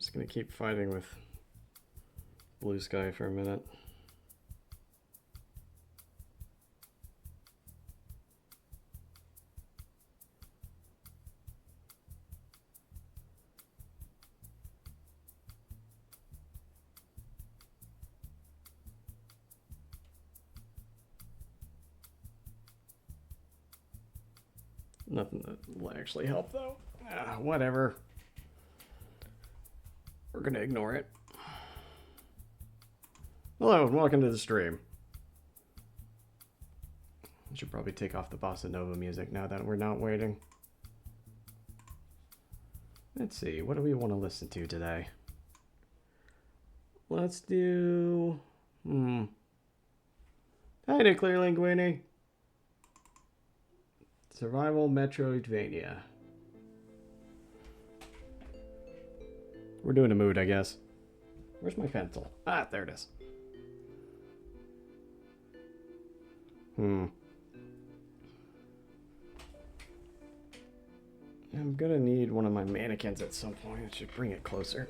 just gonna keep fighting with Bluesky for a minute. Nothing that will actually help though. Whatever. We're gonna ignore it. Hello and welcome to the stream. I should probably take off the bossa nova music now that we're not waiting. Let's see, what do we want to listen to today? Let's do... Hi, Nuclear Linguini. Survival Metroidvania. We're doing a mood, I guess. Where's my pencil? Ah, there it is. I'm gonna need one of my mannequins at some point. I should bring it closer.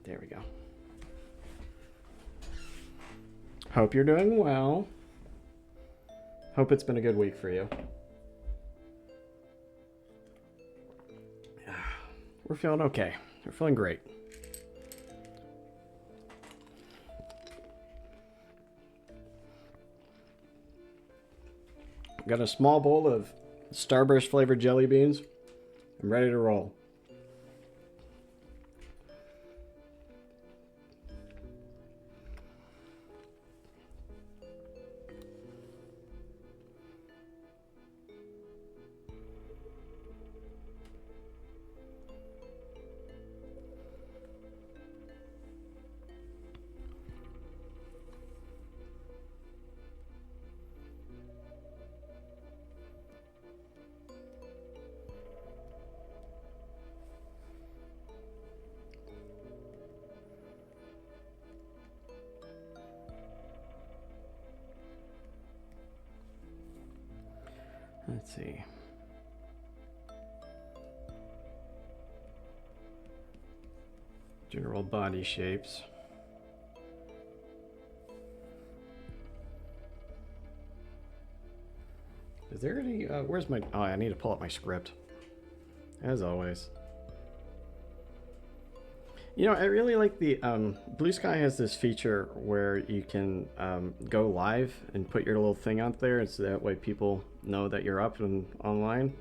There we go. Hope you're doing well. Hope it's been a good week for you. We're feeling okay. We're feeling great. Got a small bowl of Starburst flavored jelly beans. I'm ready to roll. Let's see. General body shapes. Is there any, where's my, oh, I need to pull up my script. As always. You know, I really like the, Bluesky has this feature where you can go live and put your little thing out there, and so that way people know that you're up and online.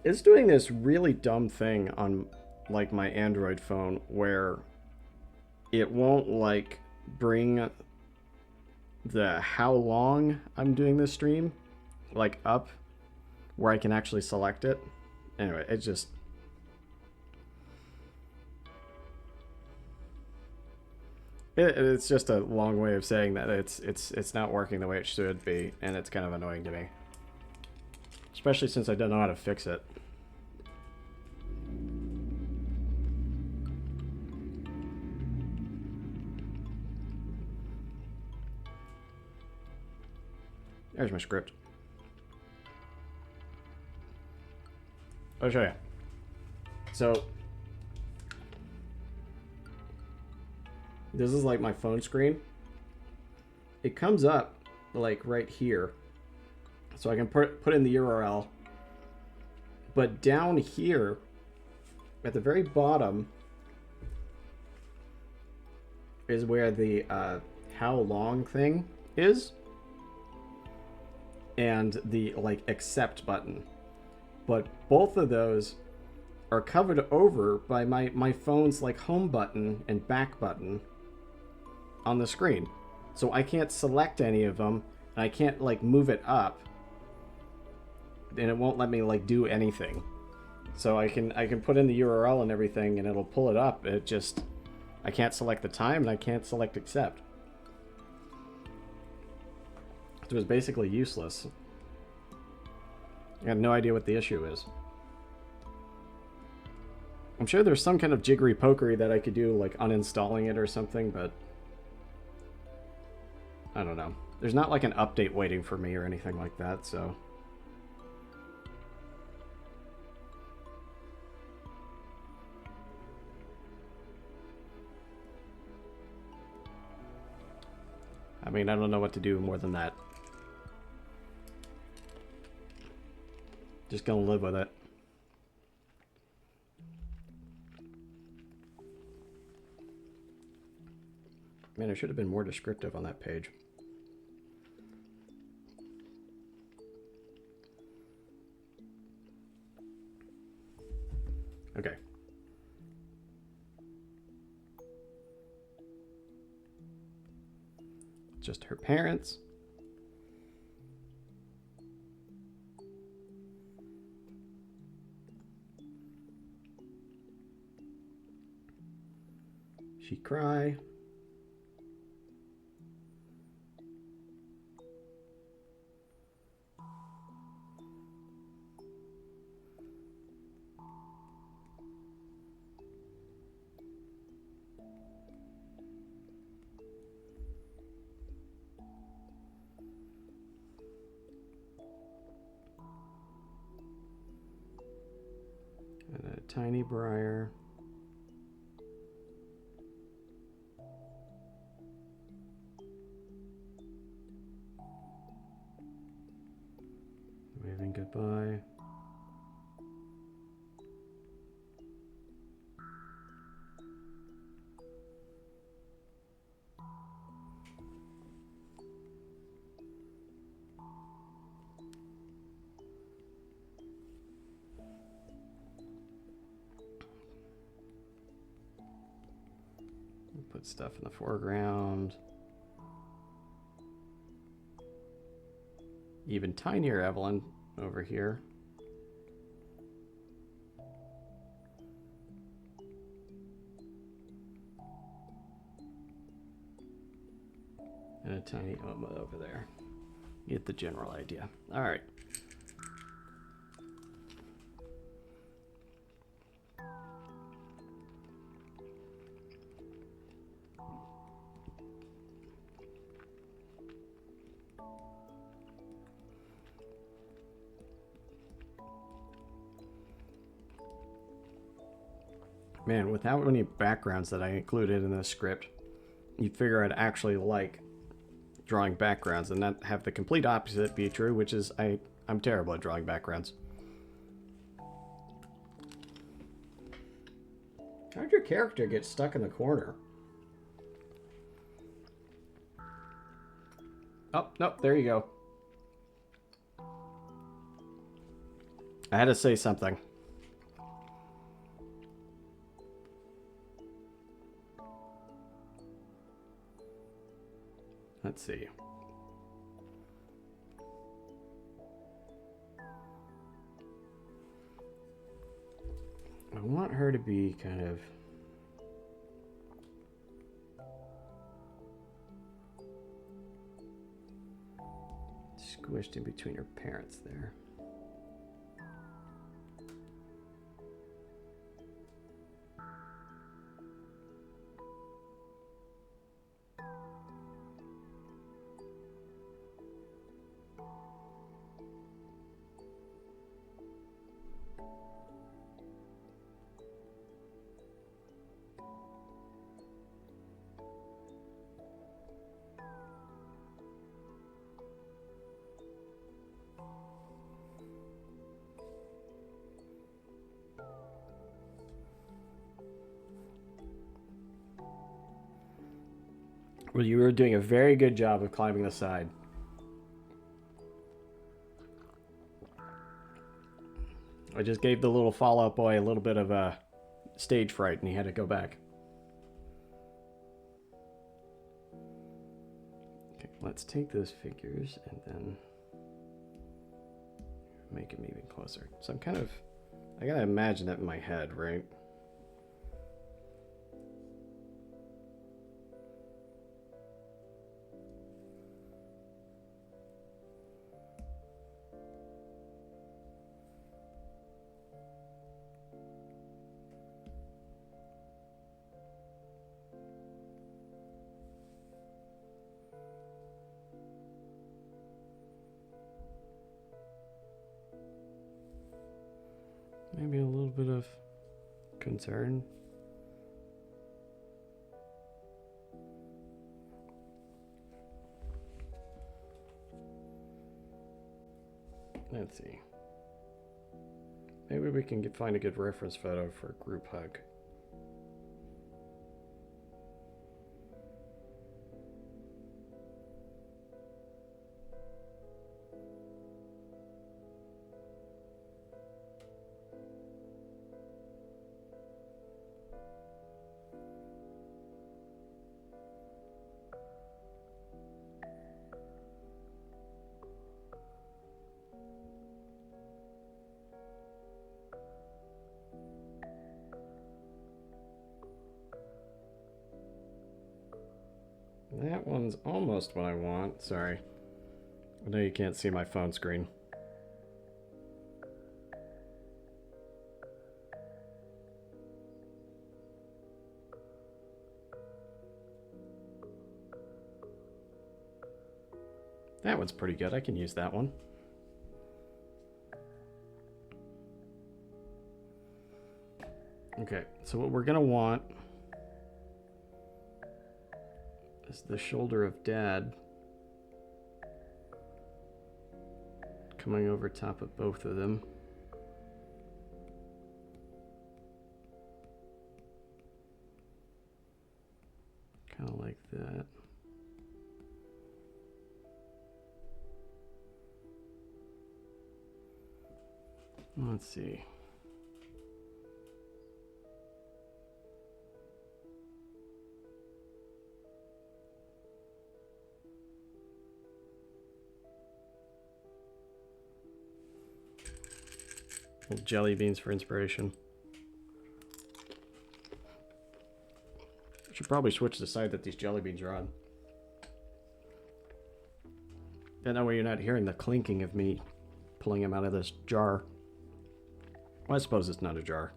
It's doing this really dumb thing on, like, my Android phone where it won't, like, bring the how long I'm doing this stream, like, up where I can actually select it. Anyway, it just... It's just a long way of saying that it's not working the way it should be, and it's kind of annoying to me. Especially since I don't know how to fix it. There's my script. I'll show you. So... this is like my phone screen. It comes up like right here. So I can put in the URL. But down here, at the very bottom, is where the how long thing is. And the like accept button. But both of those are covered over by my phone's like home button and back button on the screen. So I can't select any of them, and I can't like move it up, and it won't let me like do anything. So I can put in the URL and everything, and it'll pull it up. It just, I can't select the time, and I can't select accept. It was basically useless. I have no idea what the issue is. I'm sure there's some kind of jiggery pokery that I could do, like uninstalling it or something, but I don't know. There's not like an update waiting for me or anything like that, so mean, I don't know what to do more than that. Just gonna live with it. Man, I should have been more descriptive on that page. Okay. Just her parents. She cry. And a tiny briar. Waving goodbye. Put stuff in the foreground. Even tinier Evelyn over here. And a tiny Oma over there. Get the general idea. All right. Man, with how many backgrounds that I included in this script, you'd figure I'd actually like drawing backgrounds and not have the complete opposite be true, which is I'm terrible at drawing backgrounds. How'd your character get stuck in the corner? Oh, nope, there you go. I had to say something. Let's see. I want her to be kind of squished in between her parents there. Well, you were doing a very good job of climbing the side. I just gave the little Fallout boy a little bit of a stage fright and he had to go back. Okay, let's take those figures and then make them even closer. So I gotta imagine that in my head, right? Maybe a little bit of concern. Let's see. Maybe we can find a good reference photo for a group hug. That one's almost what I want. Sorry. I know you can't see my phone screen. That one's pretty good. I can use that one. Okay, so what we're gonna want is the shoulder of Dad coming over top of both of them. Kind of like that. Let's see. Little jelly beans for inspiration. I should probably switch the side that these jelly beans are on. That way you're not hearing the clinking of me pulling them out of this jar. Well, I suppose it's not a jar.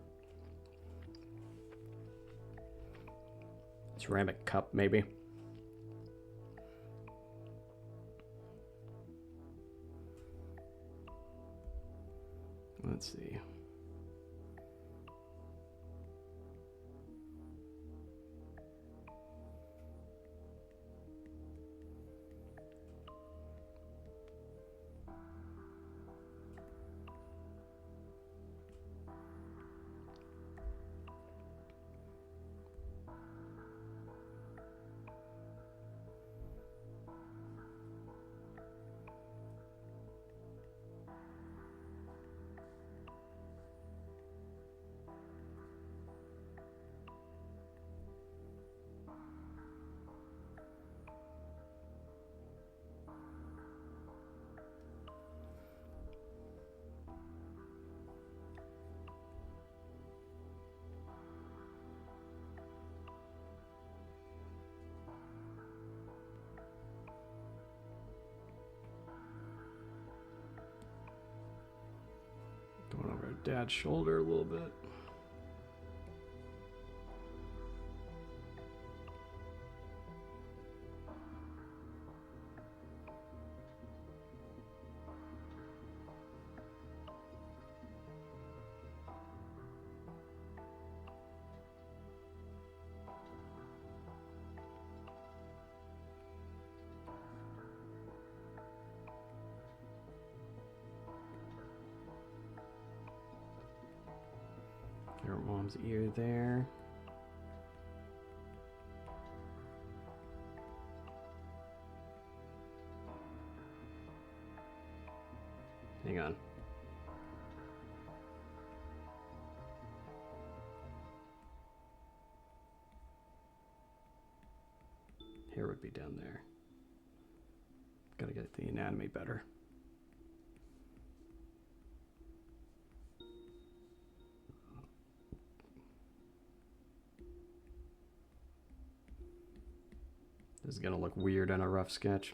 Ceramic cup, maybe. Let's see. Going over Dad's shoulder a little bit. Your mom's ear there. Hang on. Hair would be down there. Gotta get the anatomy better. This is gonna look weird on a rough sketch.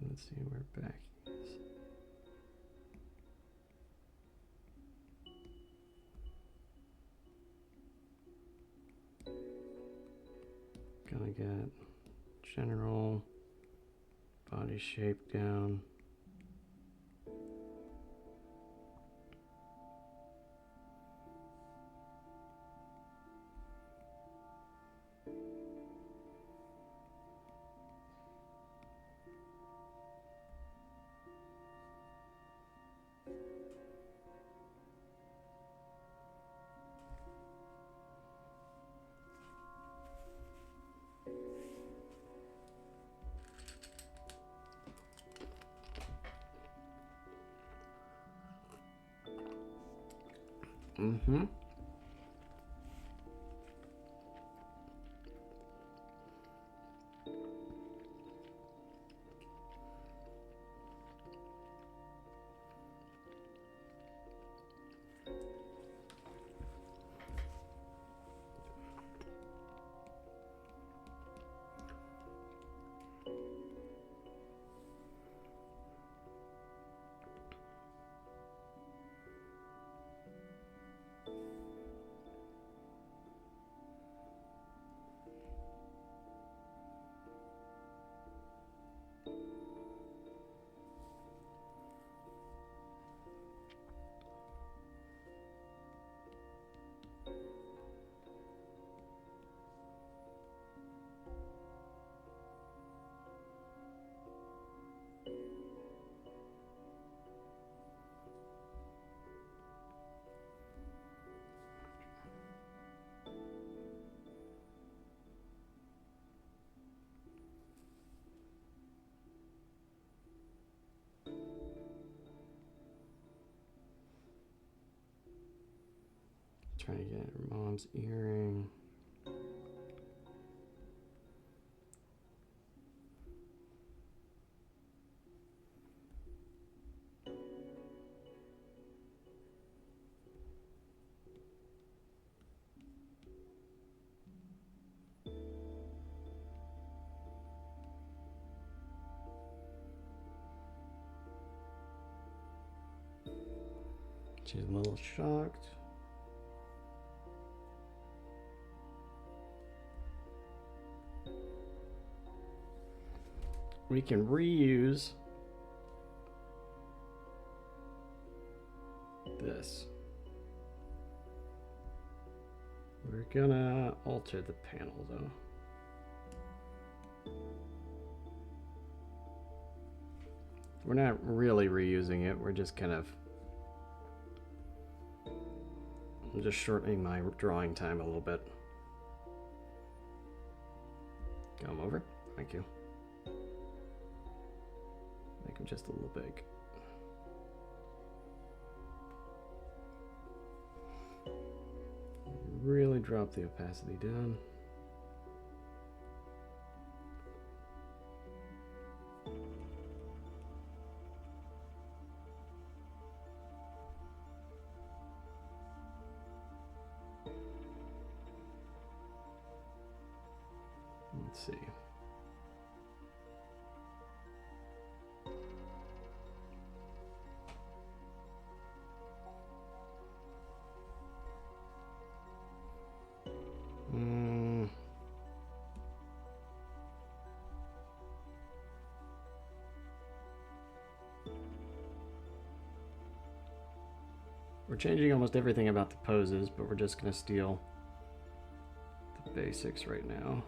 Let's see where back is. got general body shape down. Mm-hmm. Trying to get her mom's earring. She's a little shocked. We can reuse this. We're gonna alter the panel though. We're not really reusing it, we're just kind of I'm just shortening my drawing time a little bit. Come over. Thank you. Make them just a little big. Really drop the opacity down. Let's see. We're changing almost everything about the poses, but we're just going to steal the basics right now.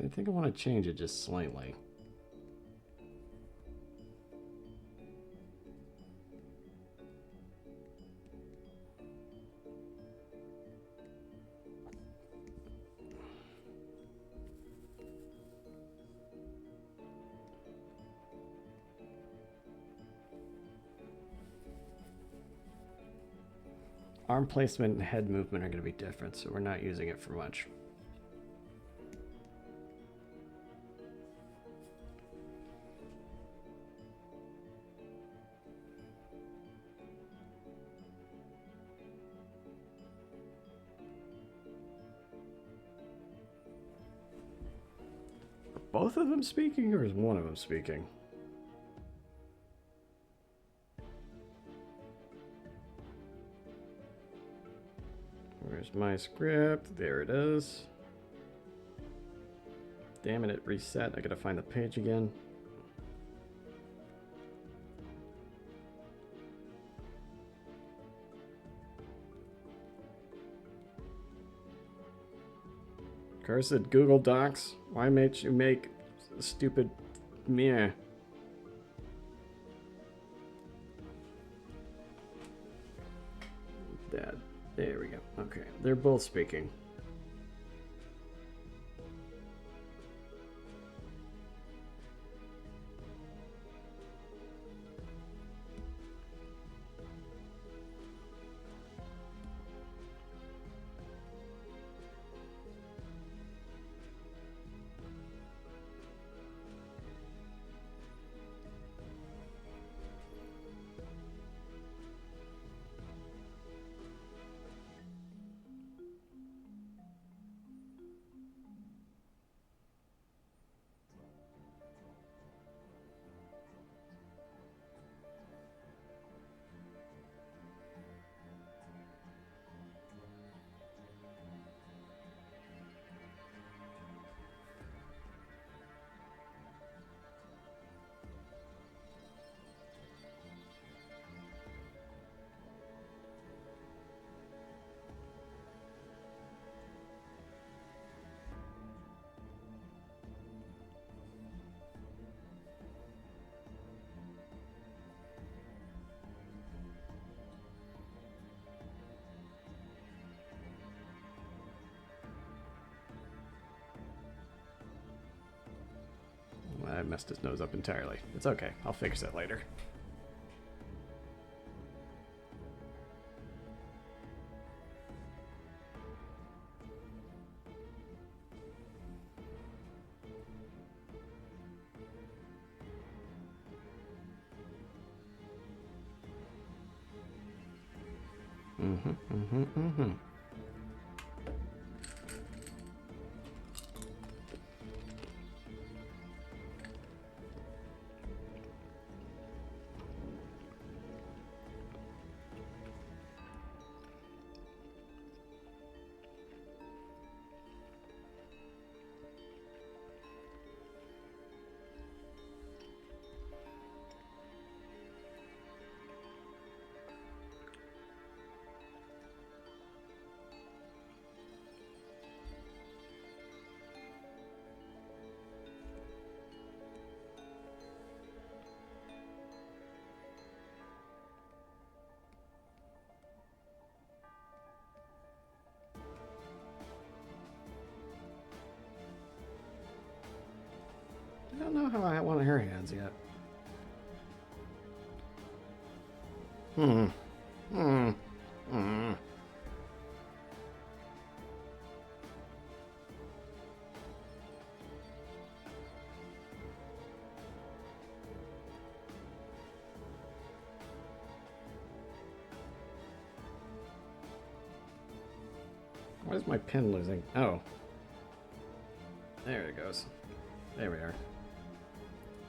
I think I want to change it just slightly. Arm placement and head movement are going to be different, so we're not using it for much. both of them speaking, or is one of them speaking? Where's my script? There it is. Damn it, it reset. I gotta find the page again. Cursed Google Docs. Why made you make stupid meh? Dad. There we go. Okay, they're both speaking. I messed his nose up entirely. It's okay. I'll fix it later. I don't know how I want her hands yet. Why is my pen losing? Oh. There it goes. There we are.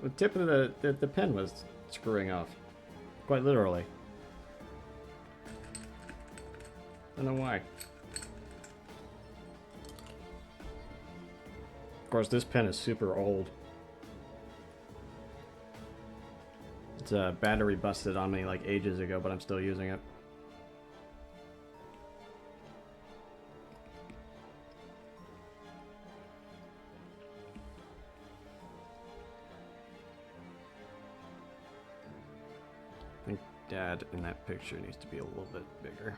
The tip of the pen was screwing off. Quite literally. Don't know why. Of course, this pen is super old. It's battery busted on me like ages ago, but I'm still using it. I think Dad in that picture needs to be a little bit bigger.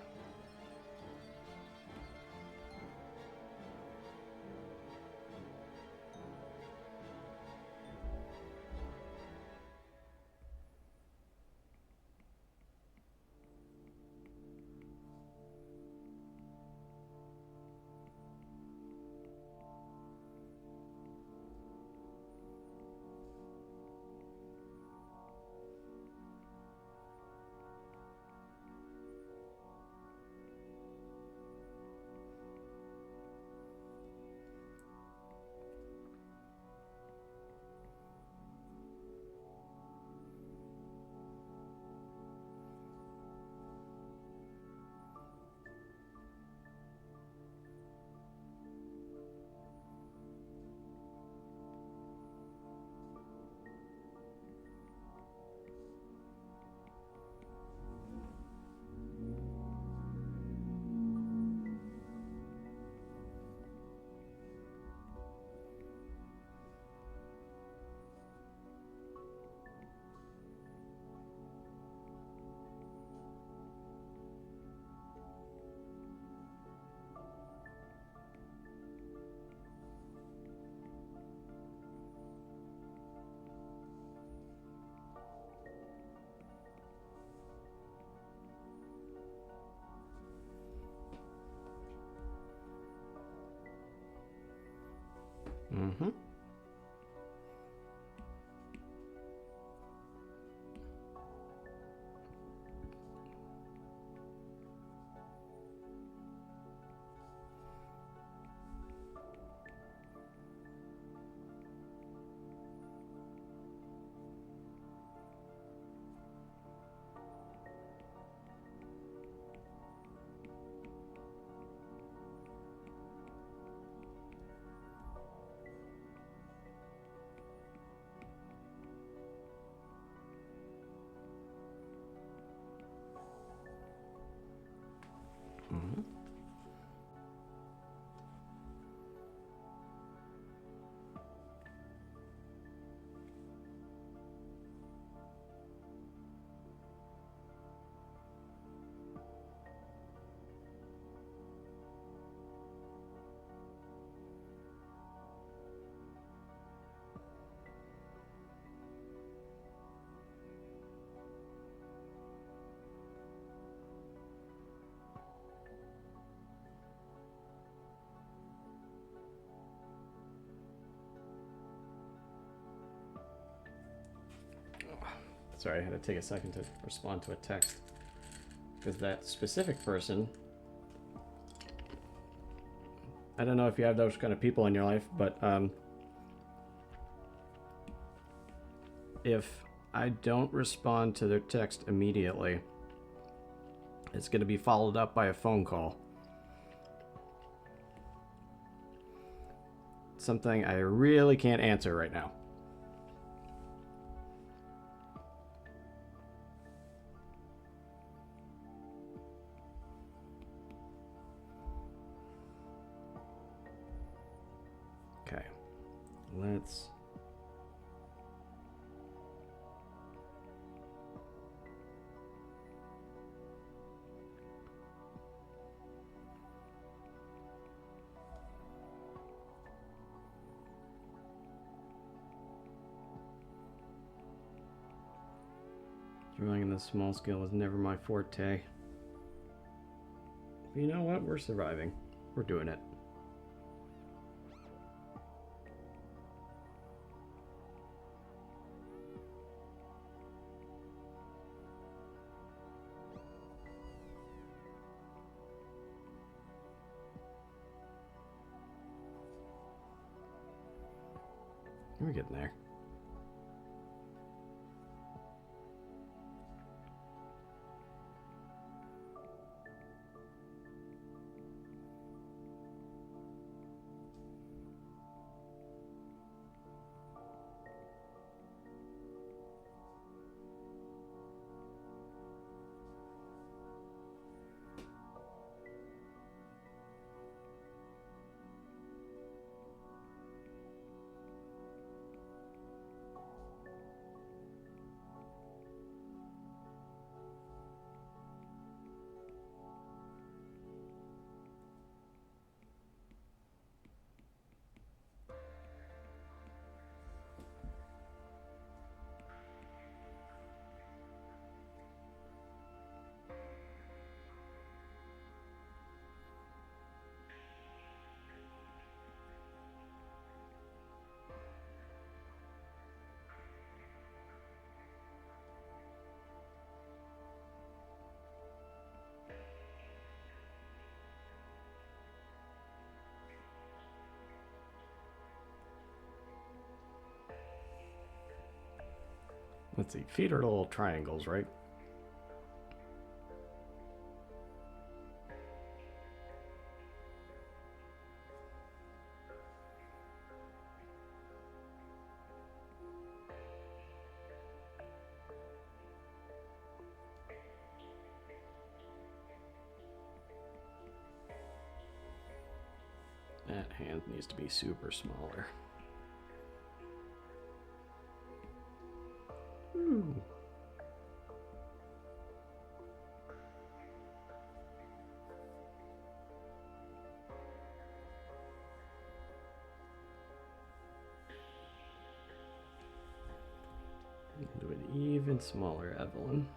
Mhm. Sorry, I had to take a second to respond to a text. Because that specific person, I don't know if you have those kind of people in your life, but if I don't respond to their text immediately, it's going to be followed up by a phone call. Something I really can't answer right now. Okay, let's... Drawing in the small scale was never my forte. But you know what? We're surviving. We're doing it. We're getting there. Let's see. Feet are little triangles, right? That hand needs to be super smaller. Ooh. Do it even smaller, Evelyn.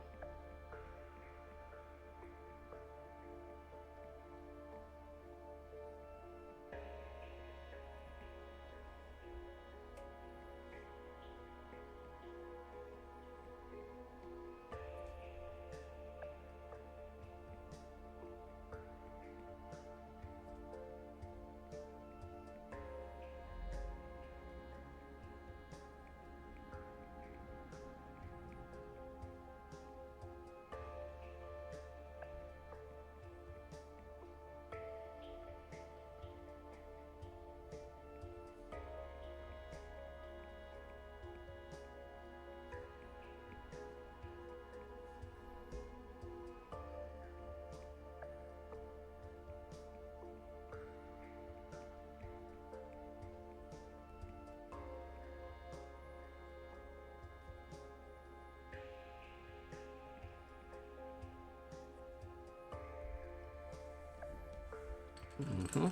Mm-hmm.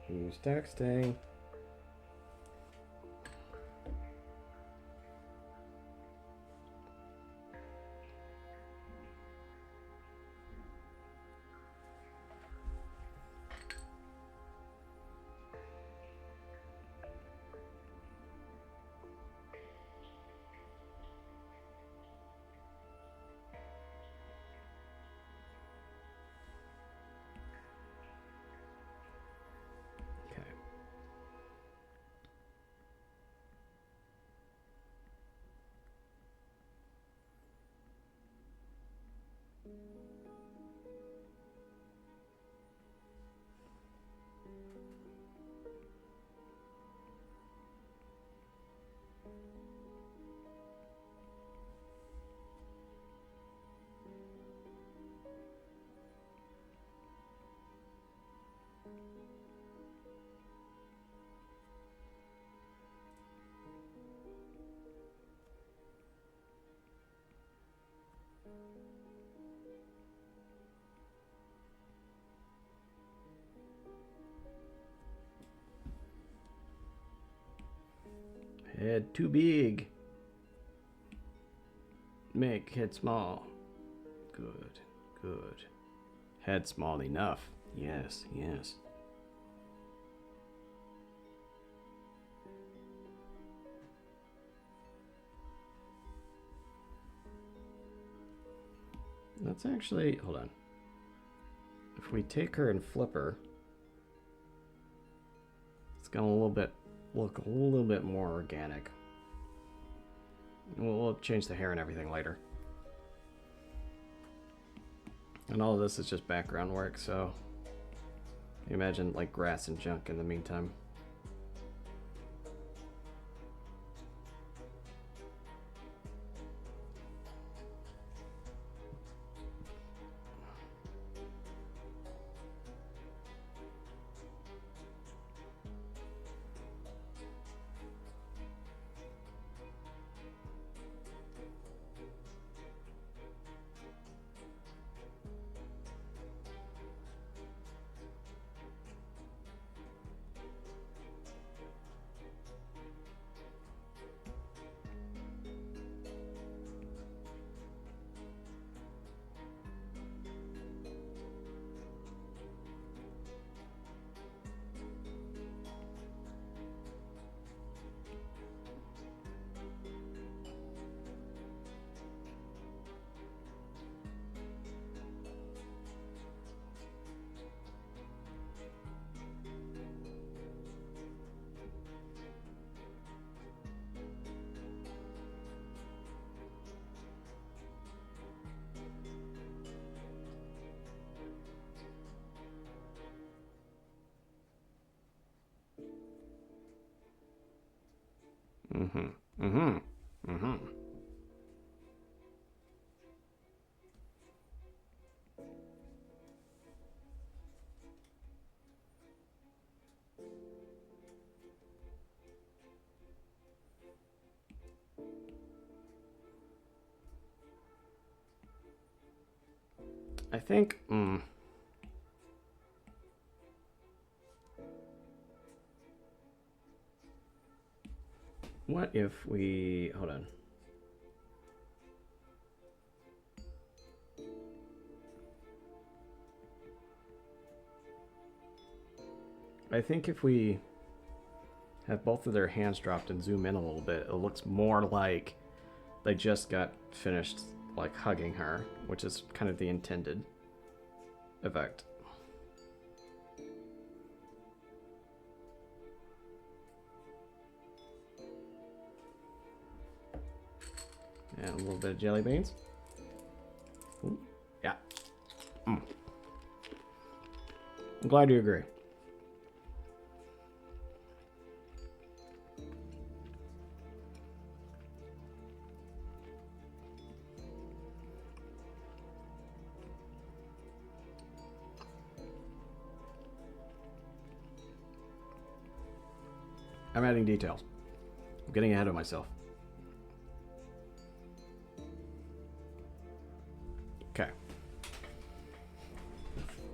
Who's texting? Okay. Head too big. Make head small. Good, good. Head small enough. Yes, yes. Let's actually, hold on. If we take her and flip her, it's gonna look a little bit more organic. We'll change the hair and everything later. And all of this is just background work, so imagine like grass and junk in the meantime. Mm-hmm. Mm-hmm. Mm-hmm. I think, what if we, hold on. I think if we have both of their hands dropped and zoom in a little bit, it looks more like they just got finished like hugging her, which is kind of the intended effect. And a little bit of jelly beans. Ooh, yeah. I'm glad you agree. I'm adding details. I'm getting ahead of myself. Okay.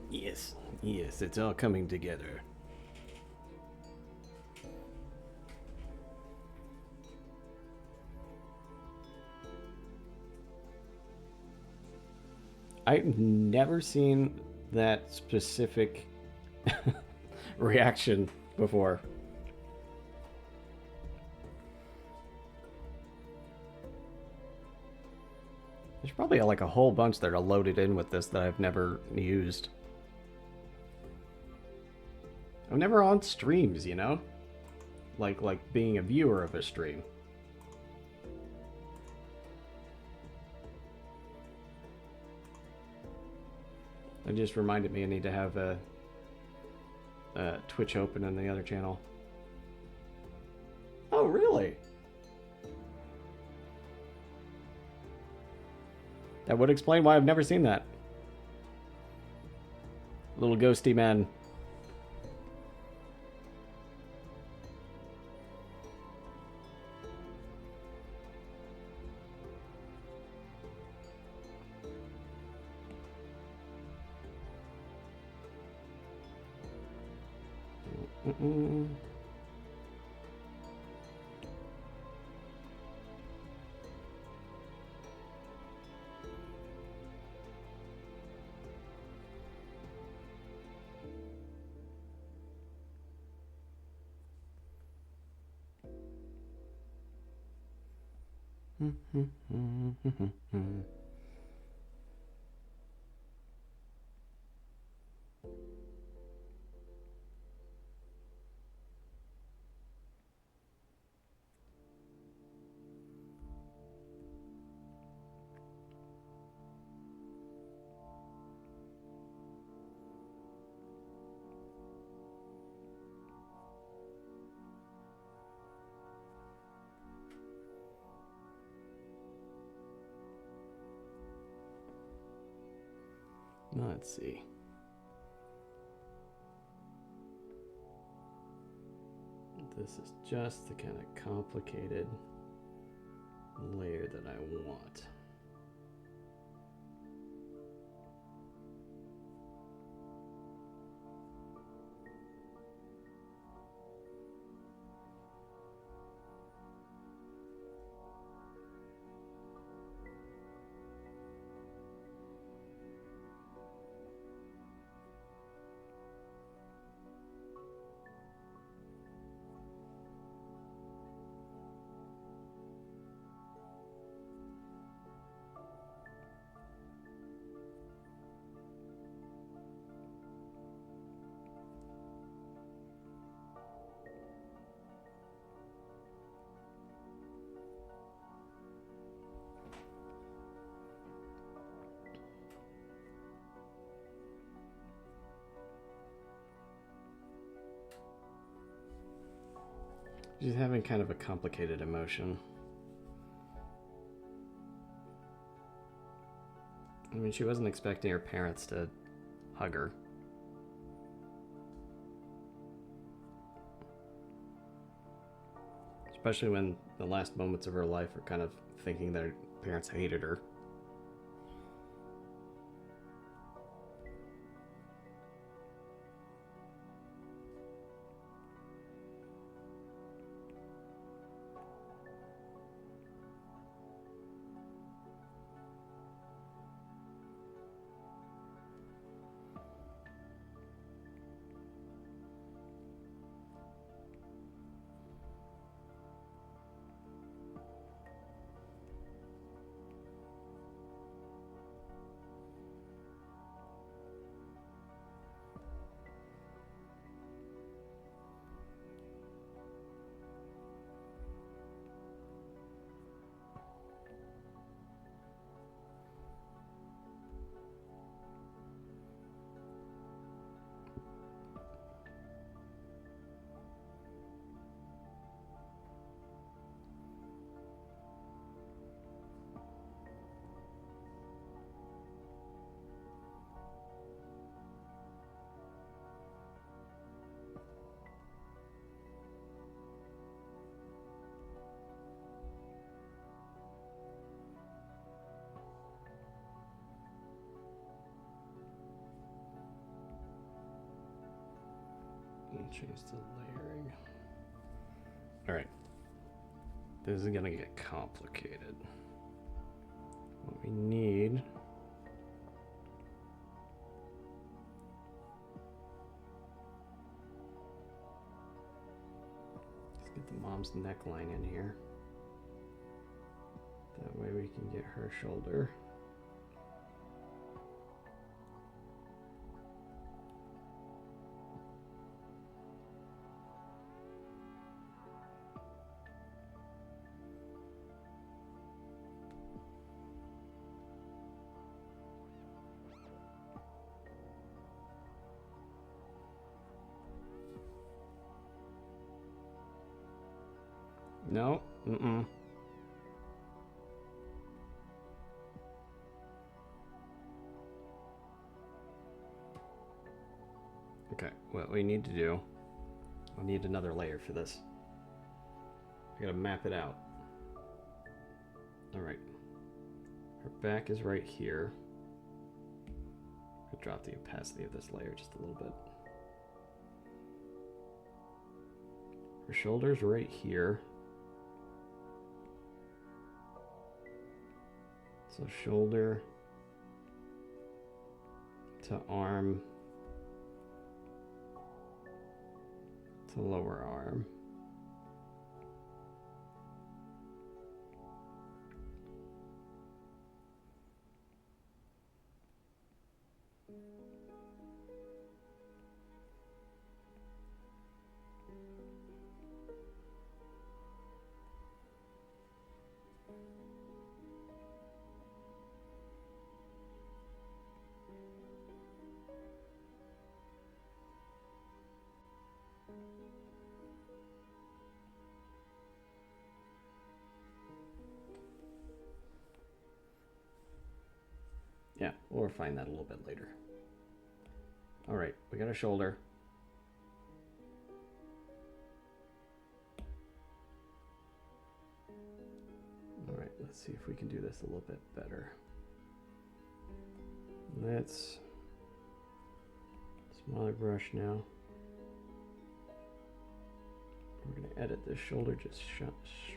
Yes, yes, it's all coming together. I've never seen that specific reaction before. There's probably like a whole bunch that are loaded in with this that I've never used. I'm never on streams, you know? Like being a viewer of a stream. It just reminded me I need to have a Twitch open on the other channel. Oh, really? That would explain why I've never seen that. Little ghosty man. Mm-mm. Let's see. This is just the kind of complicated layer that I want. She's having kind of a complicated emotion. I mean, she wasn't expecting her parents to hug her. Especially when the last moments of her life are kind of thinking that her parents hated her. Change the layering. All right. This is gonna get complicated. What we need. Let's get the mom's neckline in here. That way we can get her shoulder. No, Okay, what we need to do, I need another layer for this. I gotta map it out. All right, her back is right here. I'll drop the opacity of this layer just a little bit. Her shoulder's right here. So shoulder to arm to lower arm. Yeah, we'll refine that a little bit later. All right, we got a shoulder. All right, let's see if we can do this a little bit better. Let's smaller brush now. We're going to edit this shoulder just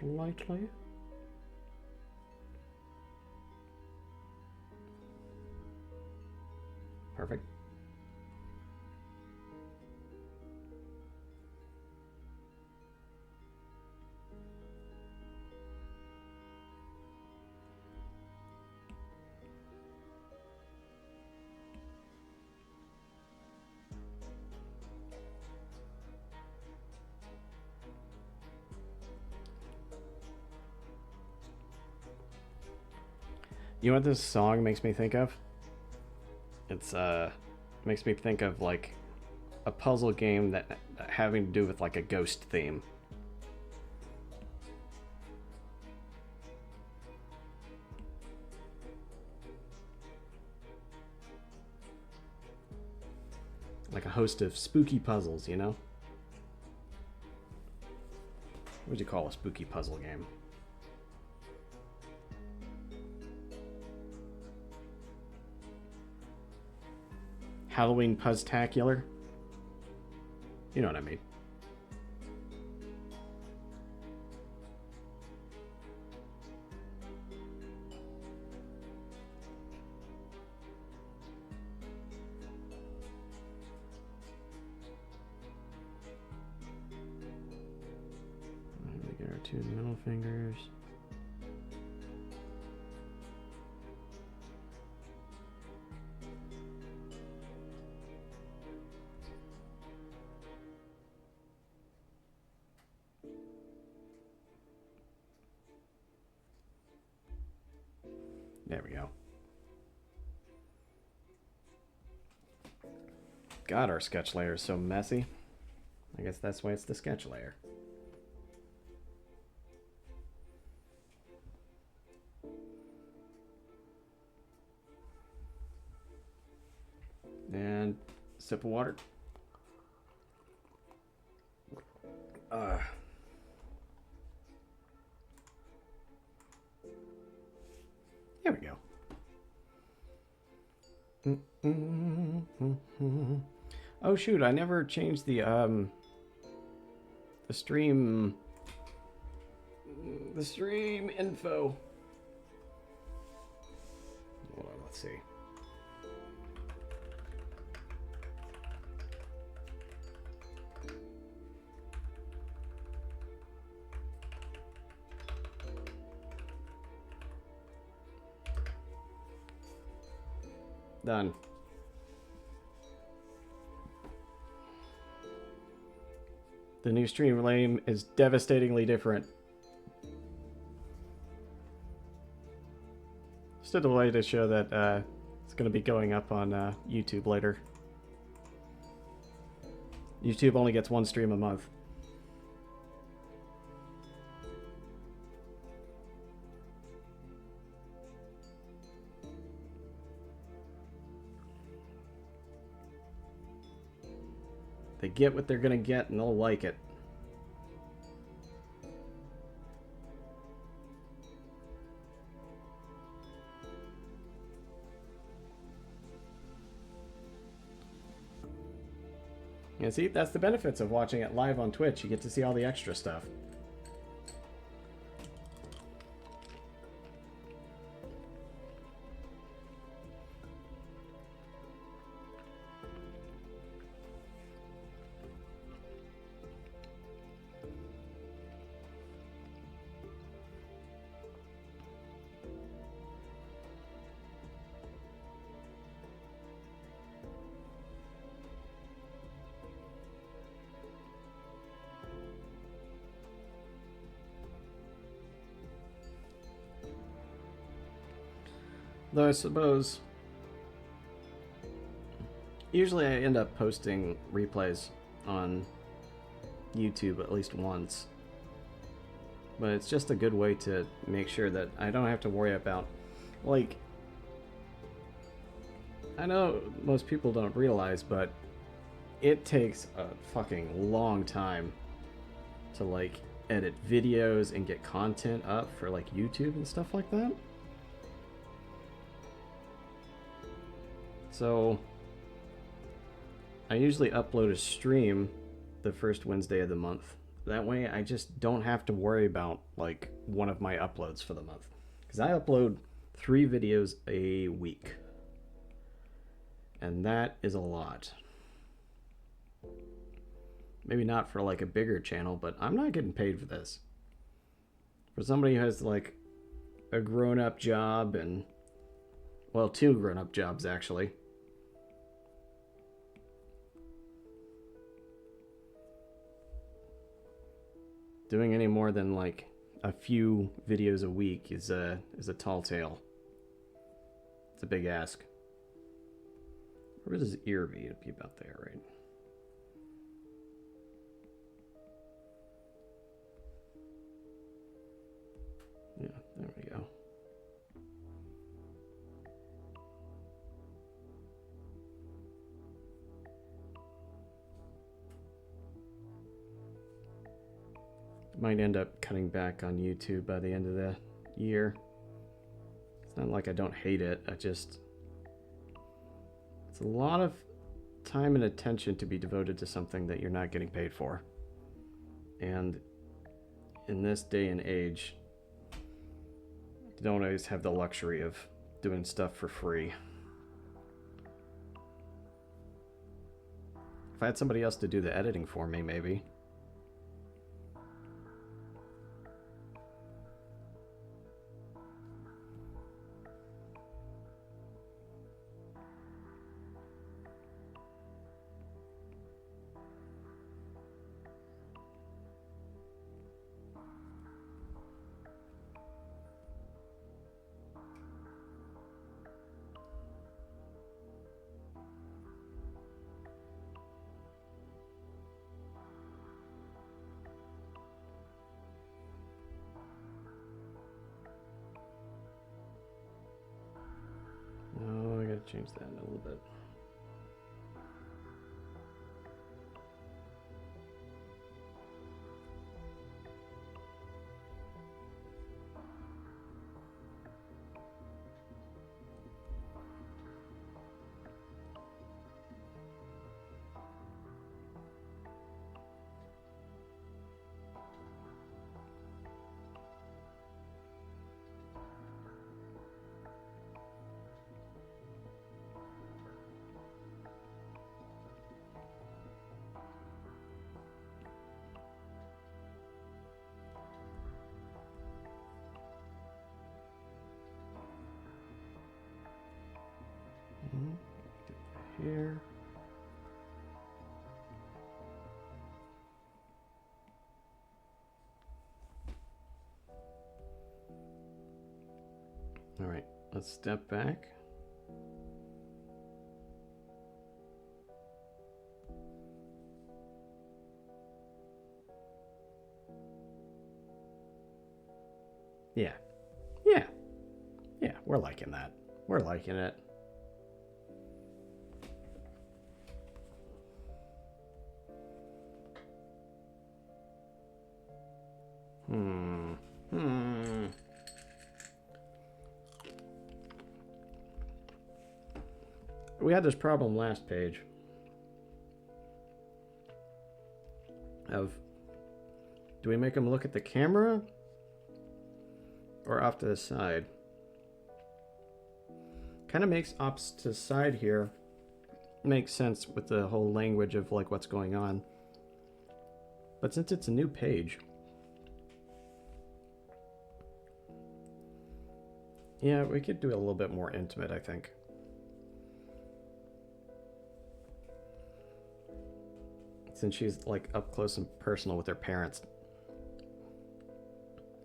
slightly. Perfect. You know what this song makes me think of? It's makes me think of like a puzzle game that having to do with like a ghost theme. Like a host of spooky puzzles, you know? What would you call a spooky puzzle game? Halloween Puzztacular? You know what I mean. We get our two middle fingers. There we go. God, our sketch layer is so messy. I guess that's why it's the sketch layer. And sip of water. There we go. Oh shoot, I never changed the stream info. Hold on, let's see. Done. The new stream name is devastatingly different. Just a way to show that it's going to be going up on YouTube later. YouTube only gets one stream a month. They get what they're going to get and they'll like it. And see, that's the benefits of watching it live on Twitch. You get to see all the extra stuff. Though I suppose usually I end up posting replays on YouTube at least once. But it's just a good way to make sure that I don't have to worry about, like, I know most people don't realize, but it takes a fucking long time to, like, edit videos and get content up for, like, YouTube and stuff like that. So I usually upload a stream the first Wednesday of the month. That way I just don't have to worry about like one of my uploads for the month. Because I upload 3 videos a week. And that is a lot. Maybe not for like a bigger channel, but I'm not getting paid for this. For somebody who has like a grown-up job and, well, 2 grown-up jobs actually. Doing any more than like a few videos a week is a tall tale. It's a big ask. Where does his ear be? It'd be about there, right? Yeah, there we go. Might end up cutting back on YouTube by the end of the year. It's not like I don't hate it. It's a lot of time and attention to be devoted to something that you're not getting paid for. And in this day and age, you don't always have the luxury of doing stuff for free. If I had somebody else to do the editing for me, maybe. No, I gotta change that a little bit. here. All right, let's step back. Yeah, yeah, yeah, we're liking that. We're liking it. We had this problem last page of, do we make them look at the camera or off to the side? Kind of makes off to the side here. Makes sense with the whole language of like what's going on. But since it's a new page, yeah, we could do it a little bit more intimate, I think. Since she's like up close and personal with her parents,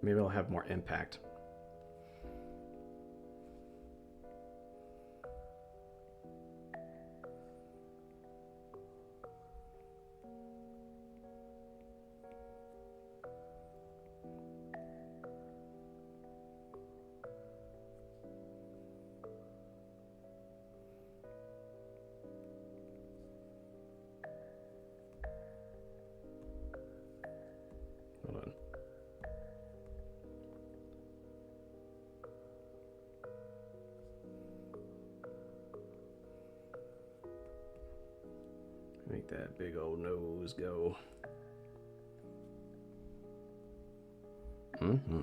maybe it'll have more impact. Hold on. Make that big old nose go. Mm-hmm.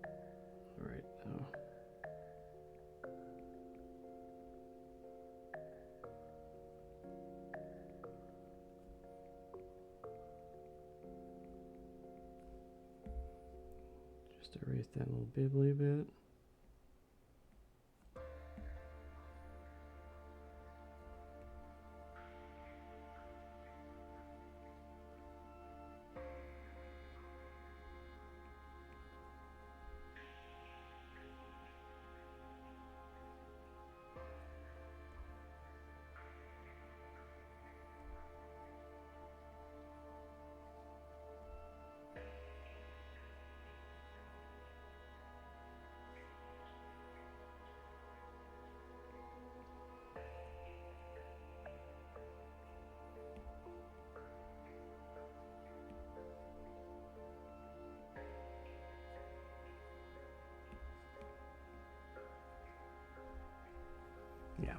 All right. Oh. Just erase that little bibbly bit. Yeah.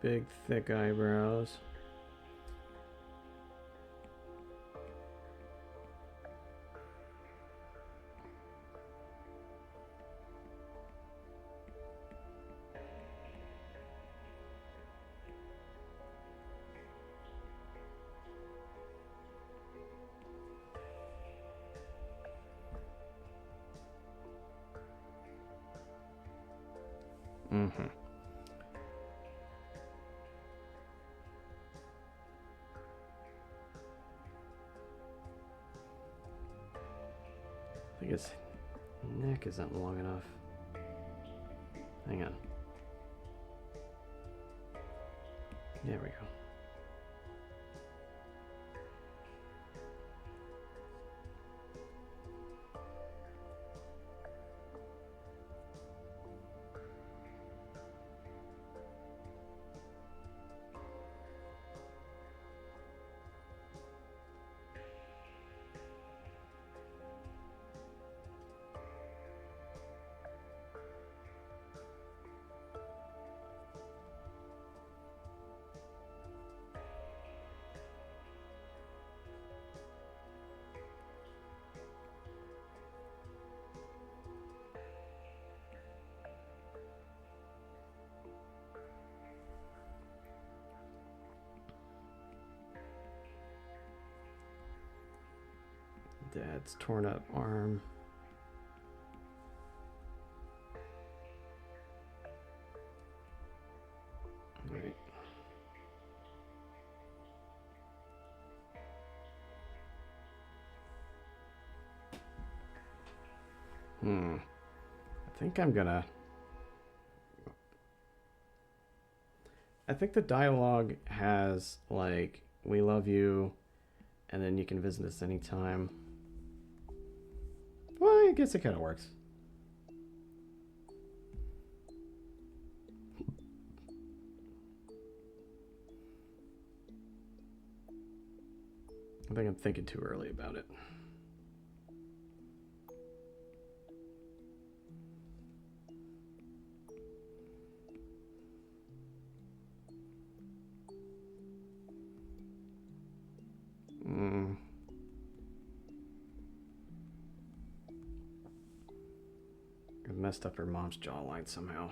Big, thick eyebrows. Mm-hmm. I think his neck isn't long enough. Hang on. There we go. Dad's torn up arm. Right. I think the dialogue has, like, we love you, and then you can visit us anytime. Well, I guess it kind of works. I think I'm thinking too early about it. I messed up her mom's jawline somehow.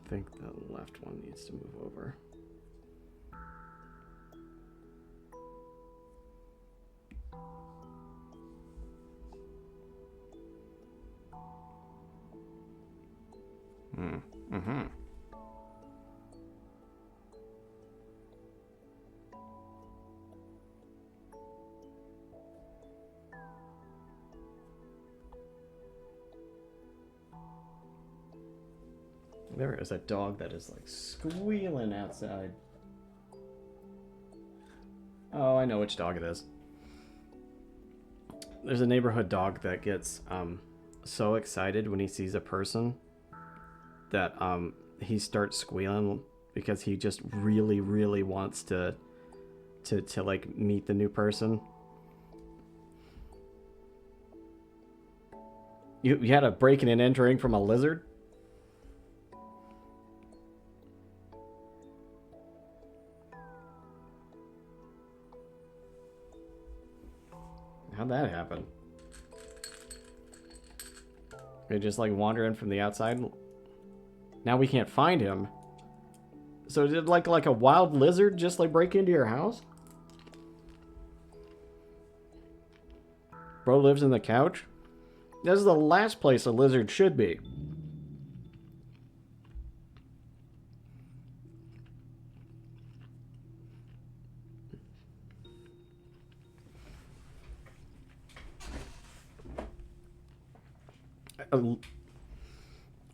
I think the left one needs to move over. There is a dog that is like squealing outside. Oh, I know which dog it is. There's a neighborhood dog that gets so excited when he sees a person that he starts squealing because he just really, really wants to like meet the new person. You had a breaking and entering from a lizard? How'd that happen? They just like wander in from the outside. Now we can't find him. So did like a wild lizard just like break into your house? Bro lives in the couch? This is the last place a lizard should be.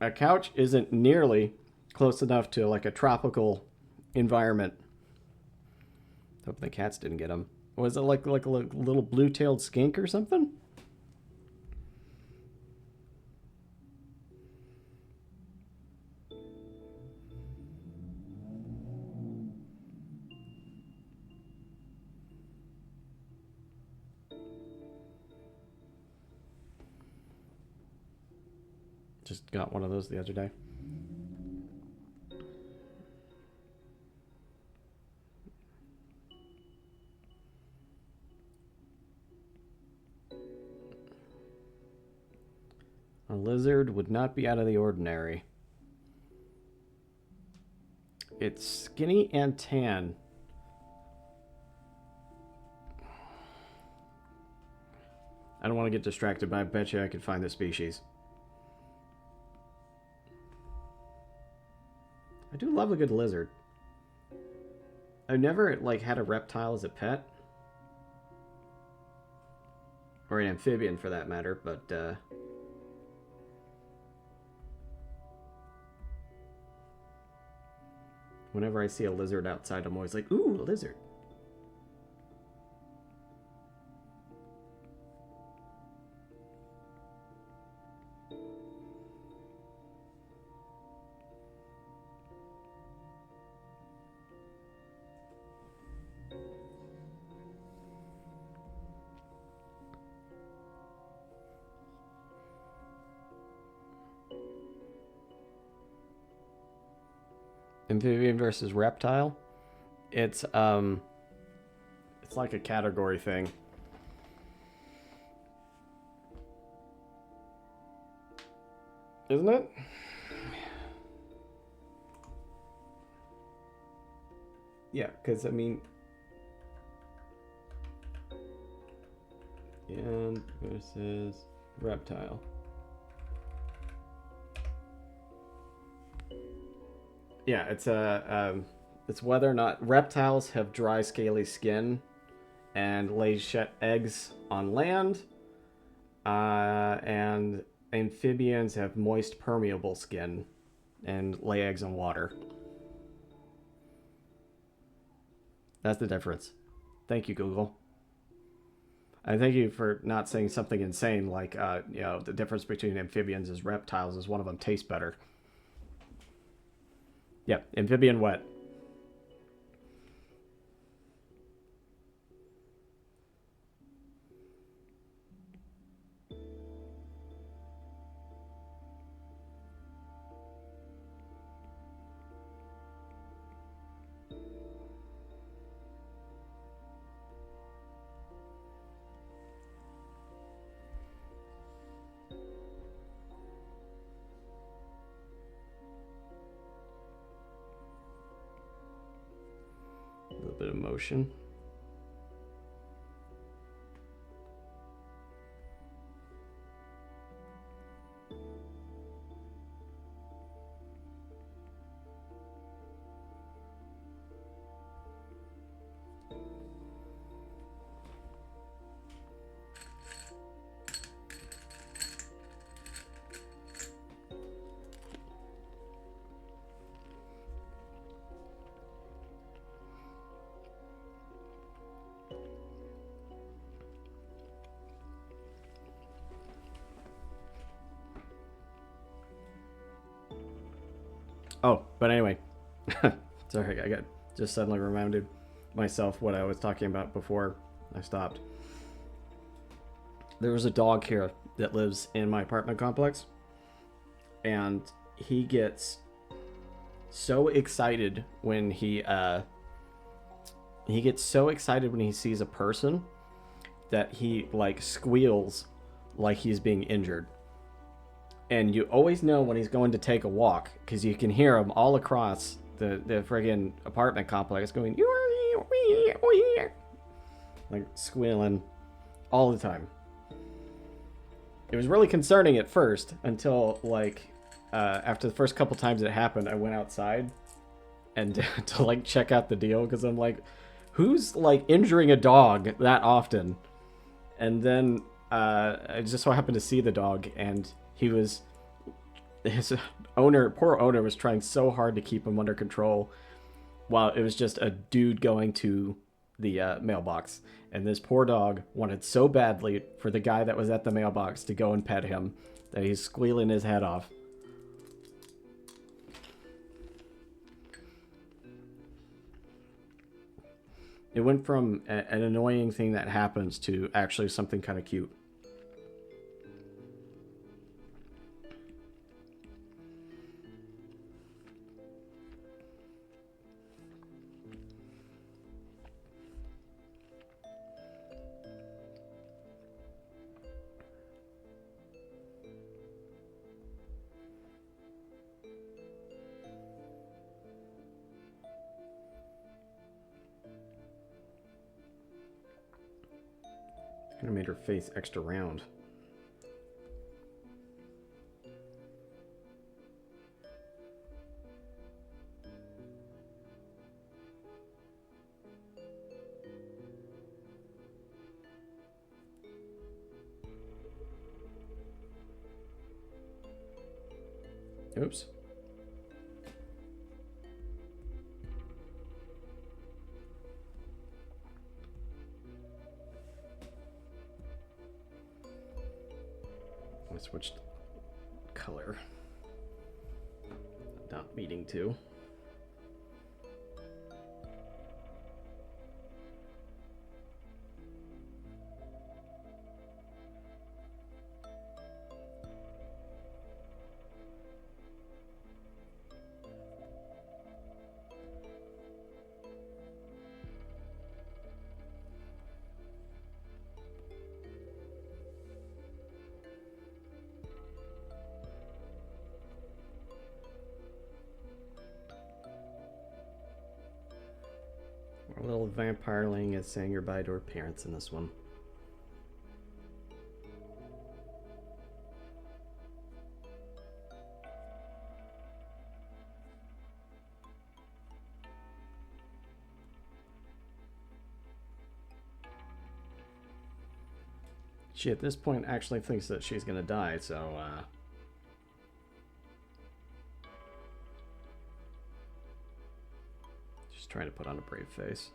A couch isn't nearly close enough to like a tropical environment. Hope the cats didn't get him. Was it like a little blue-tailed skink or something? Just got one of those the other day. A lizard would not be out of the ordinary. It's skinny and tan. I don't want to get distracted, but I bet you I could find the species. I do love a good lizard. I've never, like, had a reptile as a pet. Or an amphibian, for that matter, but, whenever I see a lizard outside, I'm always like, ooh, a lizard. Amphibian versus reptile. It's like a category thing. Isn't it? Yeah, because I mean, and versus reptile. Yeah, it's whether or not reptiles have dry, scaly skin and lay eggs on land, and amphibians have moist, permeable skin and lay eggs on water. That's the difference. Thank you, Google. I thank you for not saying something insane like, the difference between amphibians is reptiles is one of them tastes better. Yeah, amphibian wet. A little bit of motion. Oh, but anyway. Sorry, I got just suddenly reminded myself what I was talking about before I stopped. There was a dog here that lives in my apartment complex, and he gets so excited when he gets so excited when he sees a person that he like squeals like he's being injured. And you always know when he's going to take a walk because you can hear him all across the friggin' apartment complex going like squealing all the time. It was really concerning at first until like after the first couple times it happened, I went outside and to like check out the deal because I'm like, who's like injuring a dog that often? And then I just so happened to see the dog, and his poor owner was trying so hard to keep him under control while it was just a dude going to the mailbox. And this poor dog wanted so badly for the guy that was at the mailbox to go and pet him that he's squealing his head off. It went from an annoying thing that happens to actually something kind of cute. Kind of made her face extra round. Oops. I switched color. Not meaning to. Our little vampireling is saying goodbye to her parents in this one. She at this point actually thinks that she's gonna die, so she's trying to put on a brave face.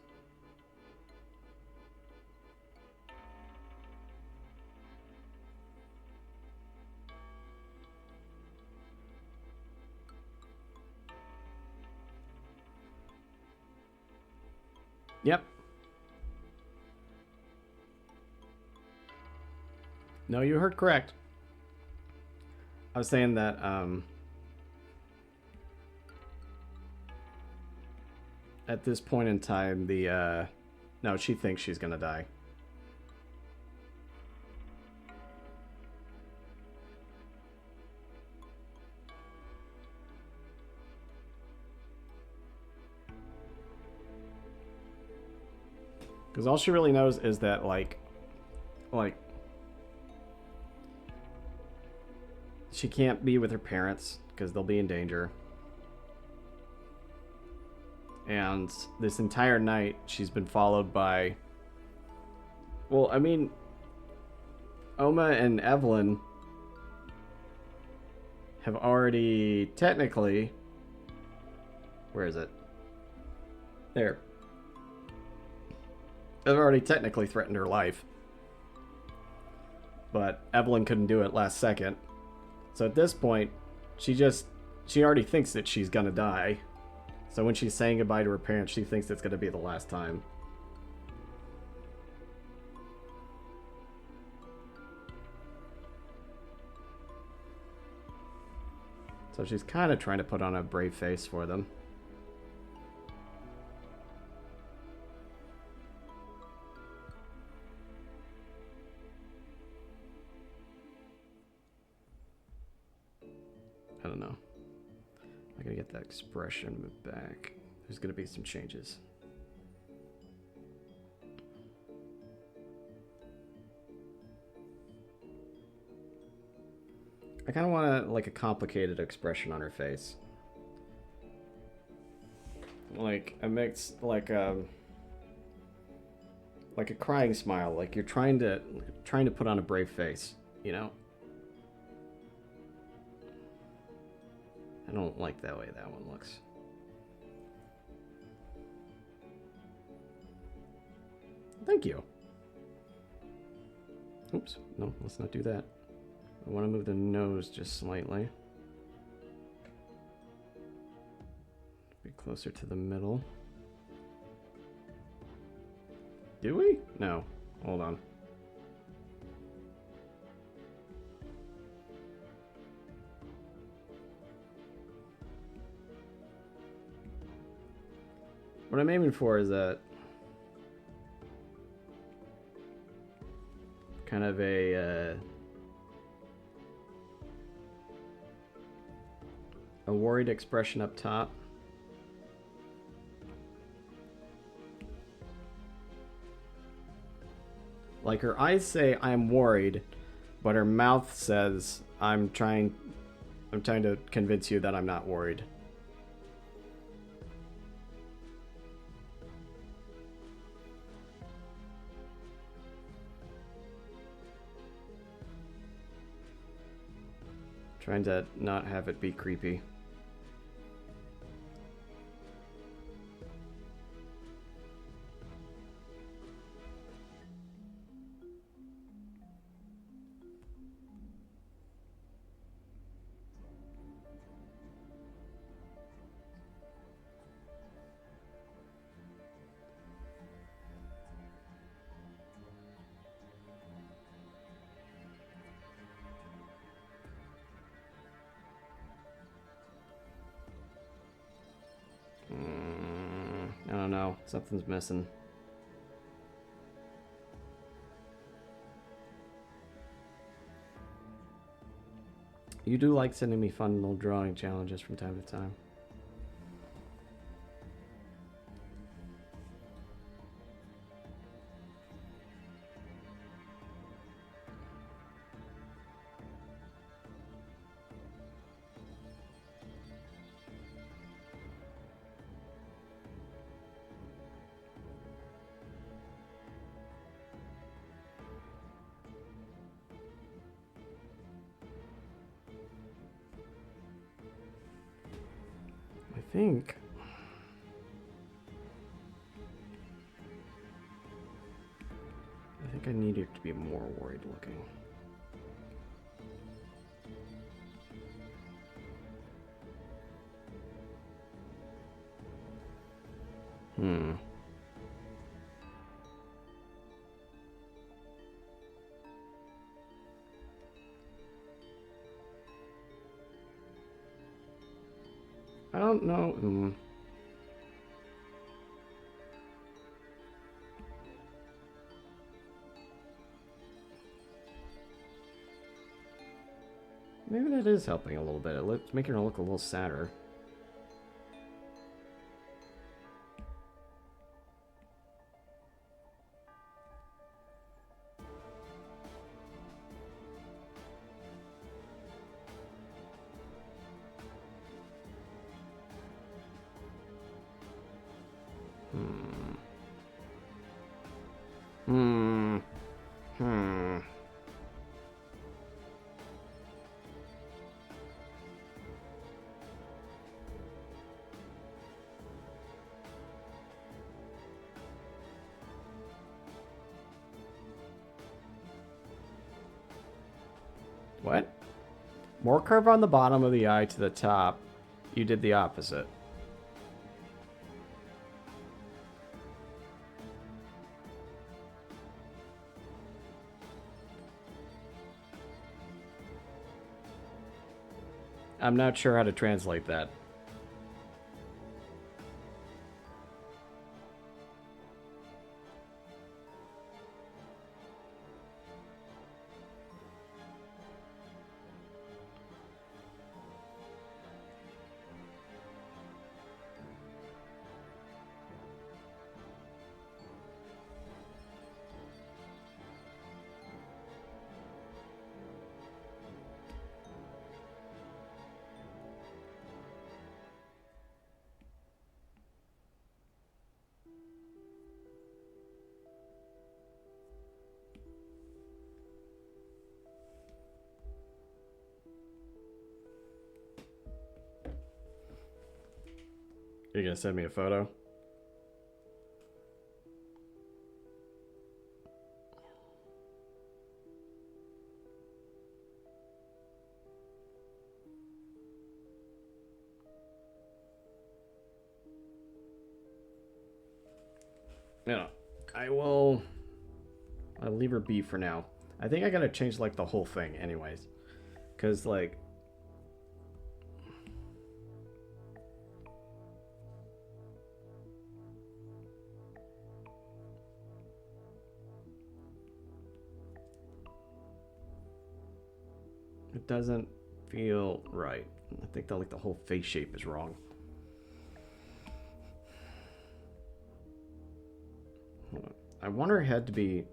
Yep. No, you heard correct. I was saying that at this point in time, the no, she thinks she's gonna die. Because all she really knows is that like she can't be with her parents because they'll be in danger. And this entire night, she's been followed by... Well, I mean, Oma and Evelyn have already technically... Where is it? There. They've already technically threatened her life. But Evelyn couldn't do it last second. So at this point, she already thinks that she's gonna die. So when she's saying goodbye to her parents, she thinks it's gonna be the last time. So she's kind of trying to put on a brave face for them. I don't know. I gotta get that expression back. There's gonna be some changes. I kind of want like a complicated expression on her face, like a mix, like a crying smile, like you're trying to put on a brave face, you know. I don't like that way that one looks. Thank you. Oops, no, let's not do that. I want to move the nose just slightly. Be closer to the middle. Do we? No. Hold on. What I'm aiming for is that kind of a worried expression up top. Like her eyes say I'm worried, but her mouth says I'm trying to convince you that I'm not worried. Trying to not have it be creepy. I don't know. Something's missing. You do like sending me fun little drawing challenges from time to time. I think I need it to be more worried looking. I don't know. Maybe that is helping a little bit. It's making her look a little sadder. What? More curve on the bottom of the eye to the top. You did the opposite. I'm not sure how to translate that. You're gonna send me a photo? No, I'll leave her be for now. I think I gotta change like the whole thing anyways. Cause like it doesn't feel right. I think that like the whole face shape is wrong. I want her head to be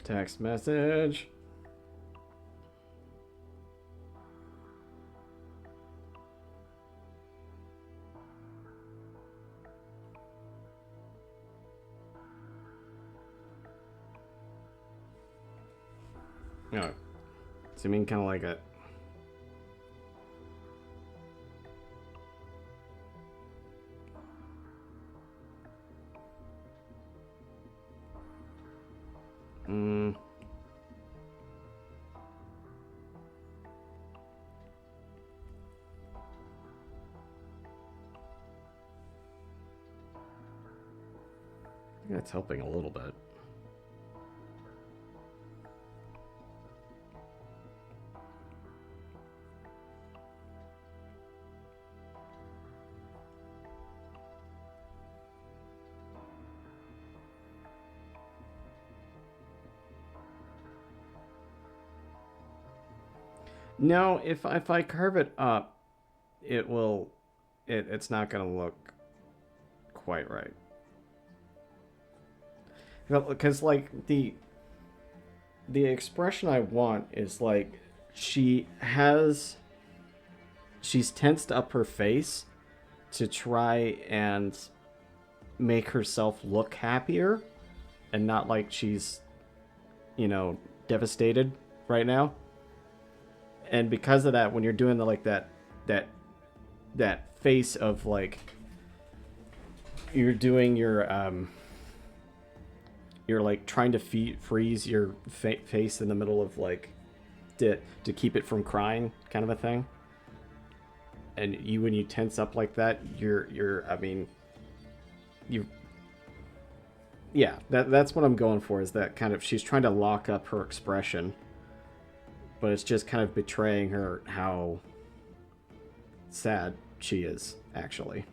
Text message. No. So you mean kind of like a... I think that's helping a little bit. No, if I curve it up, it will, it's not gonna look quite right. Because like the expression I want is like she's tensed up her face to try and make herself look happier and not like she's, you know, devastated right now. And because of that, when you're doing the like that face of like you're doing you're like trying to freeze your face in the middle of like to keep it from crying, kind of a thing. And when you tense up like that, yeah, that's what I'm going for, is that kind of she's trying to lock up her expression, but it's just kind of betraying her how sad she is actually.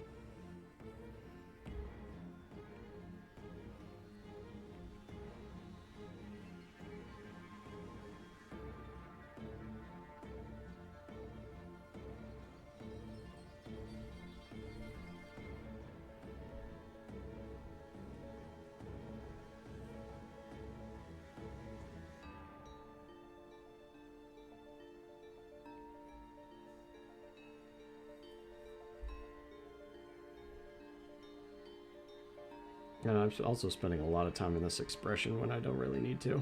And I'm also spending a lot of time in this expression when I don't really need to.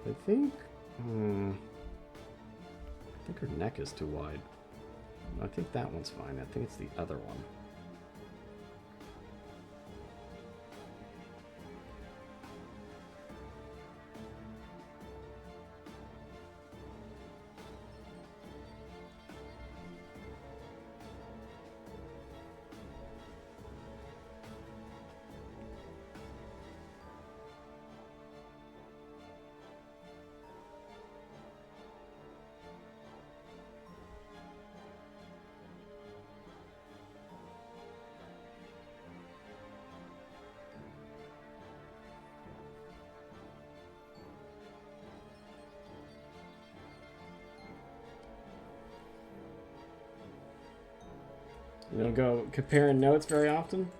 I think her neck is too wide. I think that one's fine. I think it's the other one. You don't go comparing notes very often?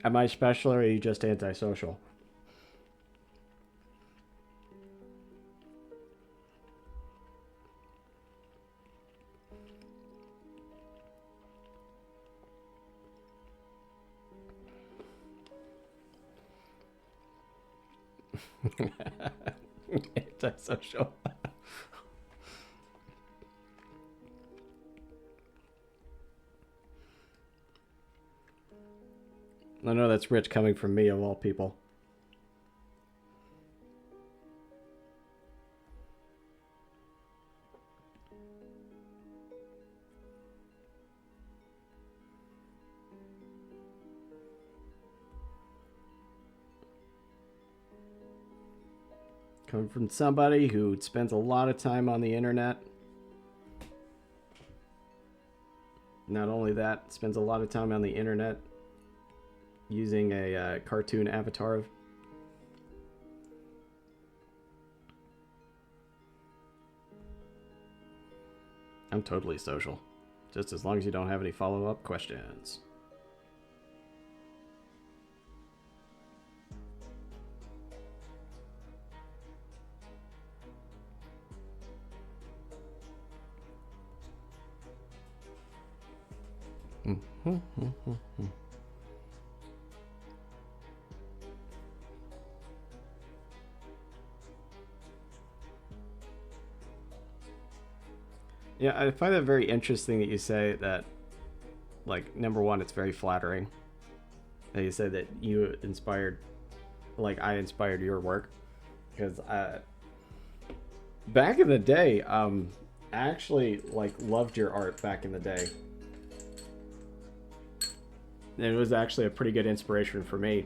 Am I special, or are you just antisocial? Antisocial. I know that's rich coming from me of all people. Coming from somebody who spends a lot of time on the internet. Not only that, spends a lot of time on the internet using a cartoon avatar. I'm totally social. Just as long as you don't have any follow-up questions. Yeah, I find that very interesting that you say that, like, number one, it's very flattering that you said that you inspired, like, I inspired your work. Because back in the day, I actually, like, loved your art back in the day. And it was actually a pretty good inspiration for me.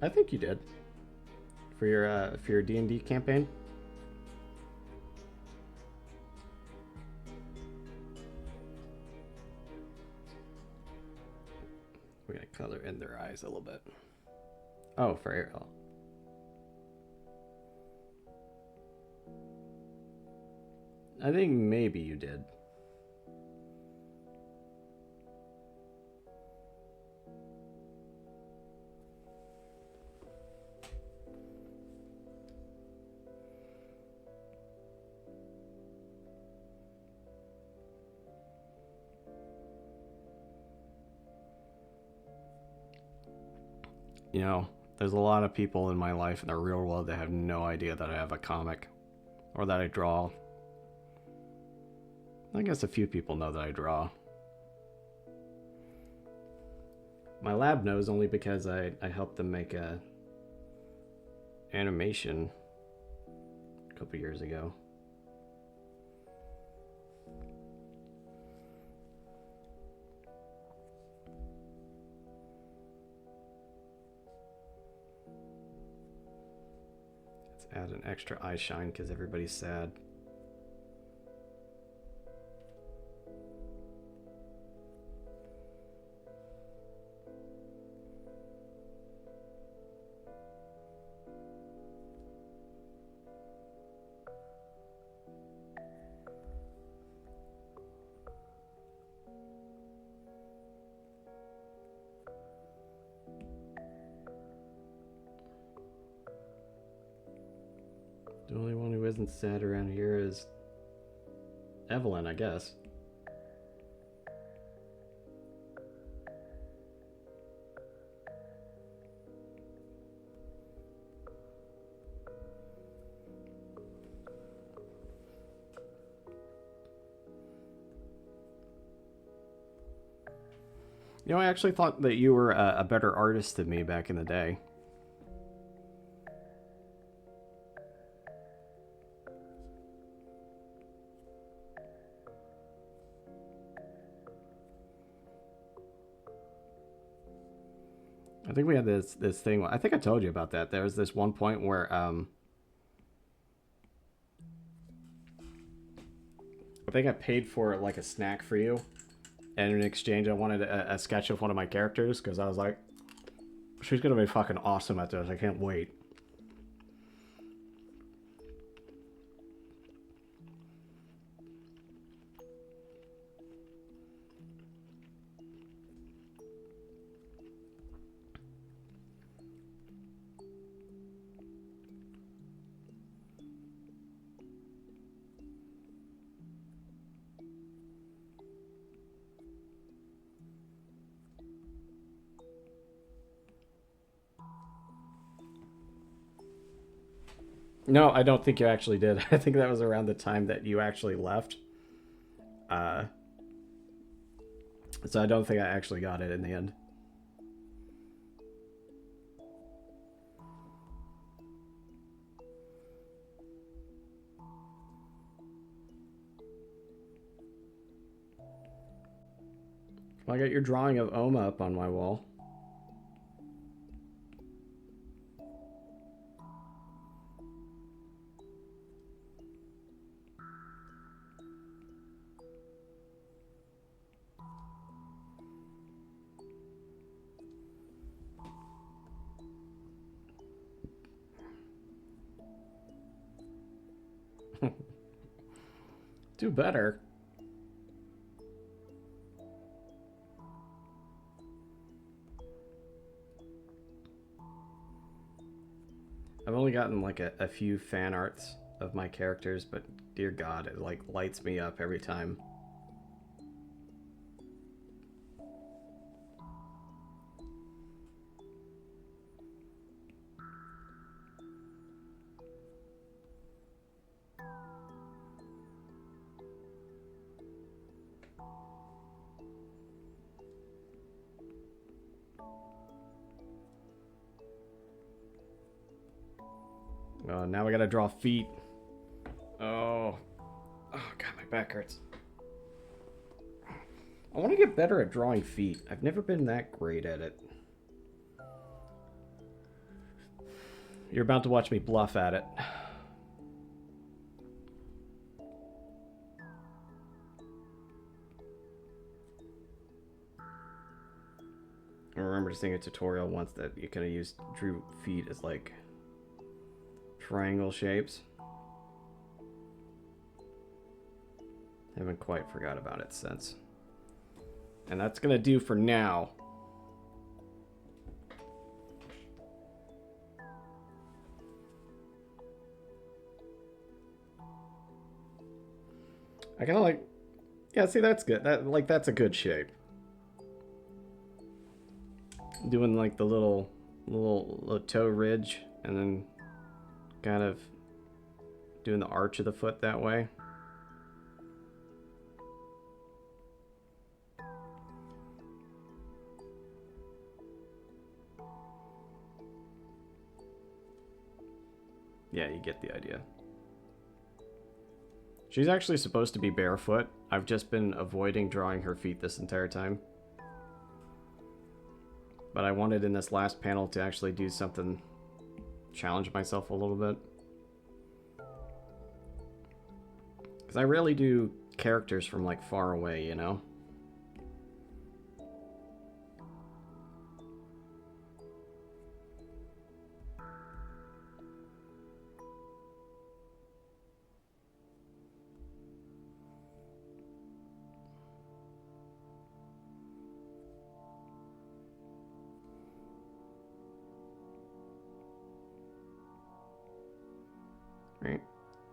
I think you did for your D&D campaign. We're gonna color in their eyes a little bit. Oh, for Ariel. I think maybe you did. You know, there's a lot of people in my life in the real world that have no idea that I have a comic or that I draw. I guess a few people know that I draw. My lab knows only because I helped them make a animation a couple years ago. Let's add an extra eye shine because everybody's sad. The only one who isn't sad around here is Evelyn, I guess. You know, I actually thought that you were a better artist than me back in the day. I think we had this thing. I think I told you about that. There was this one point where I think I paid for like a snack for you, and in exchange I wanted a sketch of one of my characters because I was like, she's gonna be fucking awesome at this. I can't wait. No, I don't think you actually did. I think that was around the time that you actually left. Uh, so I don't think I actually got it in the end. Well, I got your drawing of Oma up on my wall. Do better. I've only gotten like a few fan arts of my characters, but dear God, it like lights me up every time. Now I gotta draw feet. Oh, oh God, my back hurts. I want to get better at drawing feet. I've never been that great at it. You're about to watch me bluff at it. I remember seeing a tutorial once that you could have drew feet as like triangle shapes. Haven't quite forgot about it since. And that's gonna do for now. I kind of like, yeah, see, that's good. That's a good shape. Doing like the little toe ridge and then kind of doing the arch of the foot that way. Yeah, you get the idea. She's actually supposed to be barefoot. I've just been avoiding drawing her feet this entire time. But I wanted in this last panel to actually do something, challenge myself a little bit. Because I rarely do characters from like far away, you know? Right,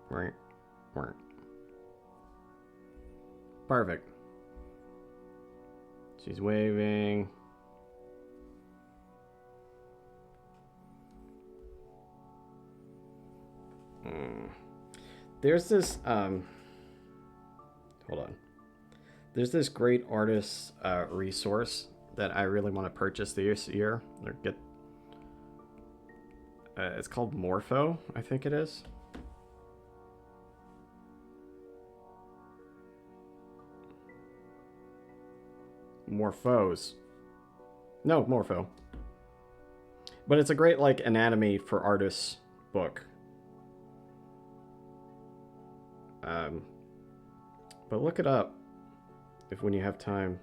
right, right. Perfect. She's waving. There's this, hold on. There's this great artist resource that I really want to purchase this year. Or get. It's called Morpho, I think it is. Morphos. No, Morpho. But it's a great like anatomy for artists book. But look it up if when you have time.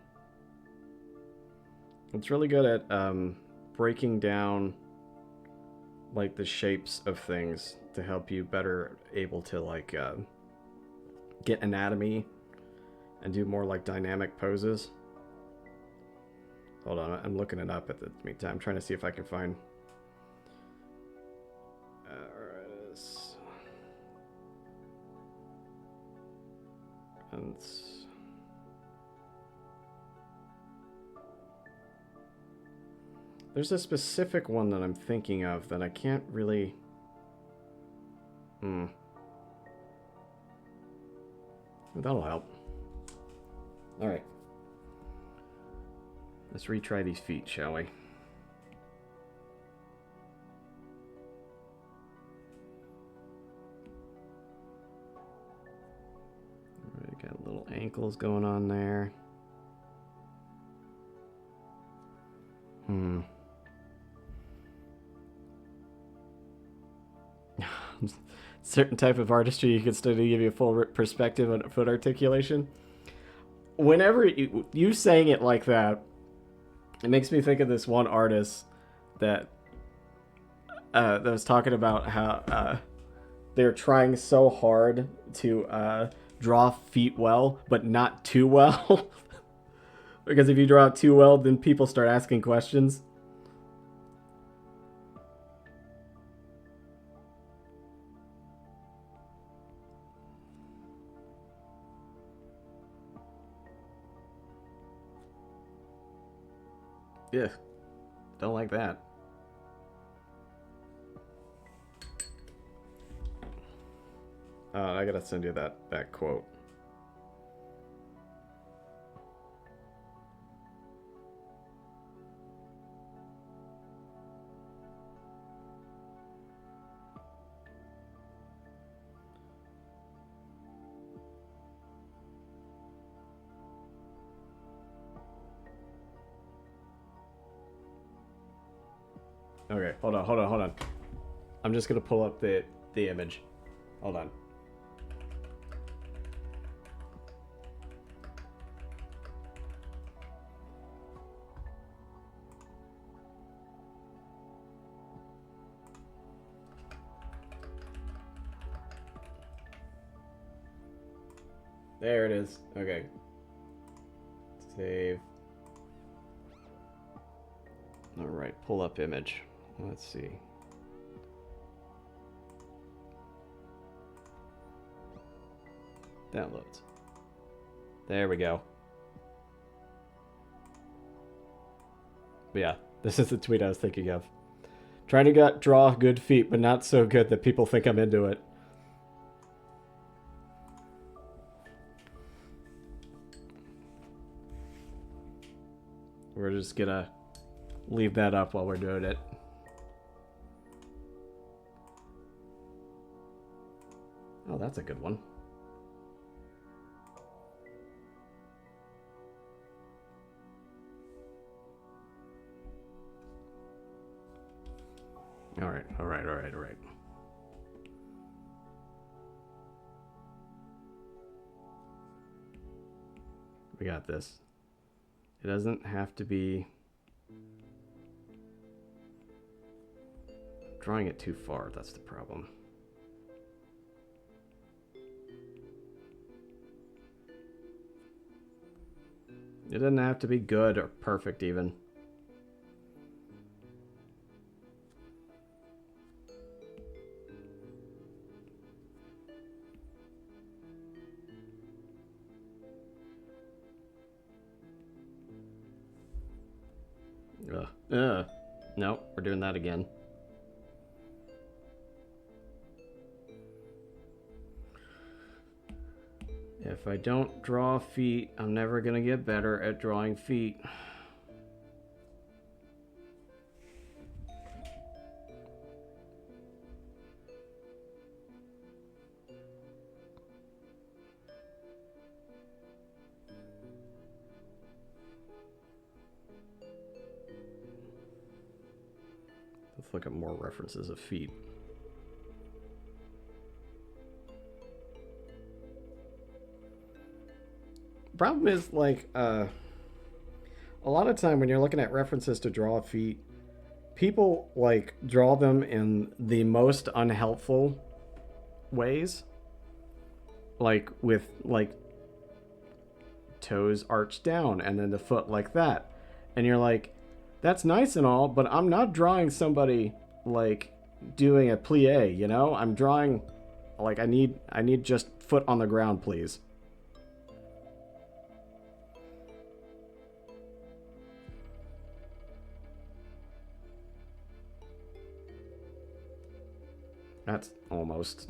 It's really good at breaking down like the shapes of things to help you better able to like get anatomy and do more like dynamic poses. Hold on, I'm looking it up at the meantime. I'm trying to see if I can find. And there's a specific one that I'm thinking of that I can't really. Hmm. That'll help. Alright. Let's retry these feet, shall we? Alright, got little ankles going on there. Certain type of artistry you can study to give you a full perspective on foot articulation. Whenever you saying it like that, it makes me think of this one artist that was talking about how they're trying so hard to draw feet well, but not too well. Because if you draw it too well, then people start asking questions. Yeah, don't like that. I gotta send you that quote. Okay, hold on. I'm just gonna pull up the image. Hold on. There it is. Okay. Save. Alright, pull up image. Let's see. Downloads. There we go. But yeah, this is the tweet I was thinking of. Trying to draw good feet, but not so good that people think I'm into it. We're just gonna leave that up while we're doing it. Oh, that's a good one. All right. We got this. It doesn't have to be drawing it too far, that's the problem. It doesn't have to be good or perfect even. No, we're doing that again. If I don't draw feet, I'm never gonna get better at drawing feet. Let's look at more references of feet. Problem is, like, a lot of time when you're looking at references to draw feet, people, like, draw them in the most unhelpful ways. Like, with, like, toes arched down and then the foot like that. And you're like, that's nice and all, but I'm not drawing somebody, like, doing a plie, you know? I'm drawing, like, I need just foot on the ground, please. That's almost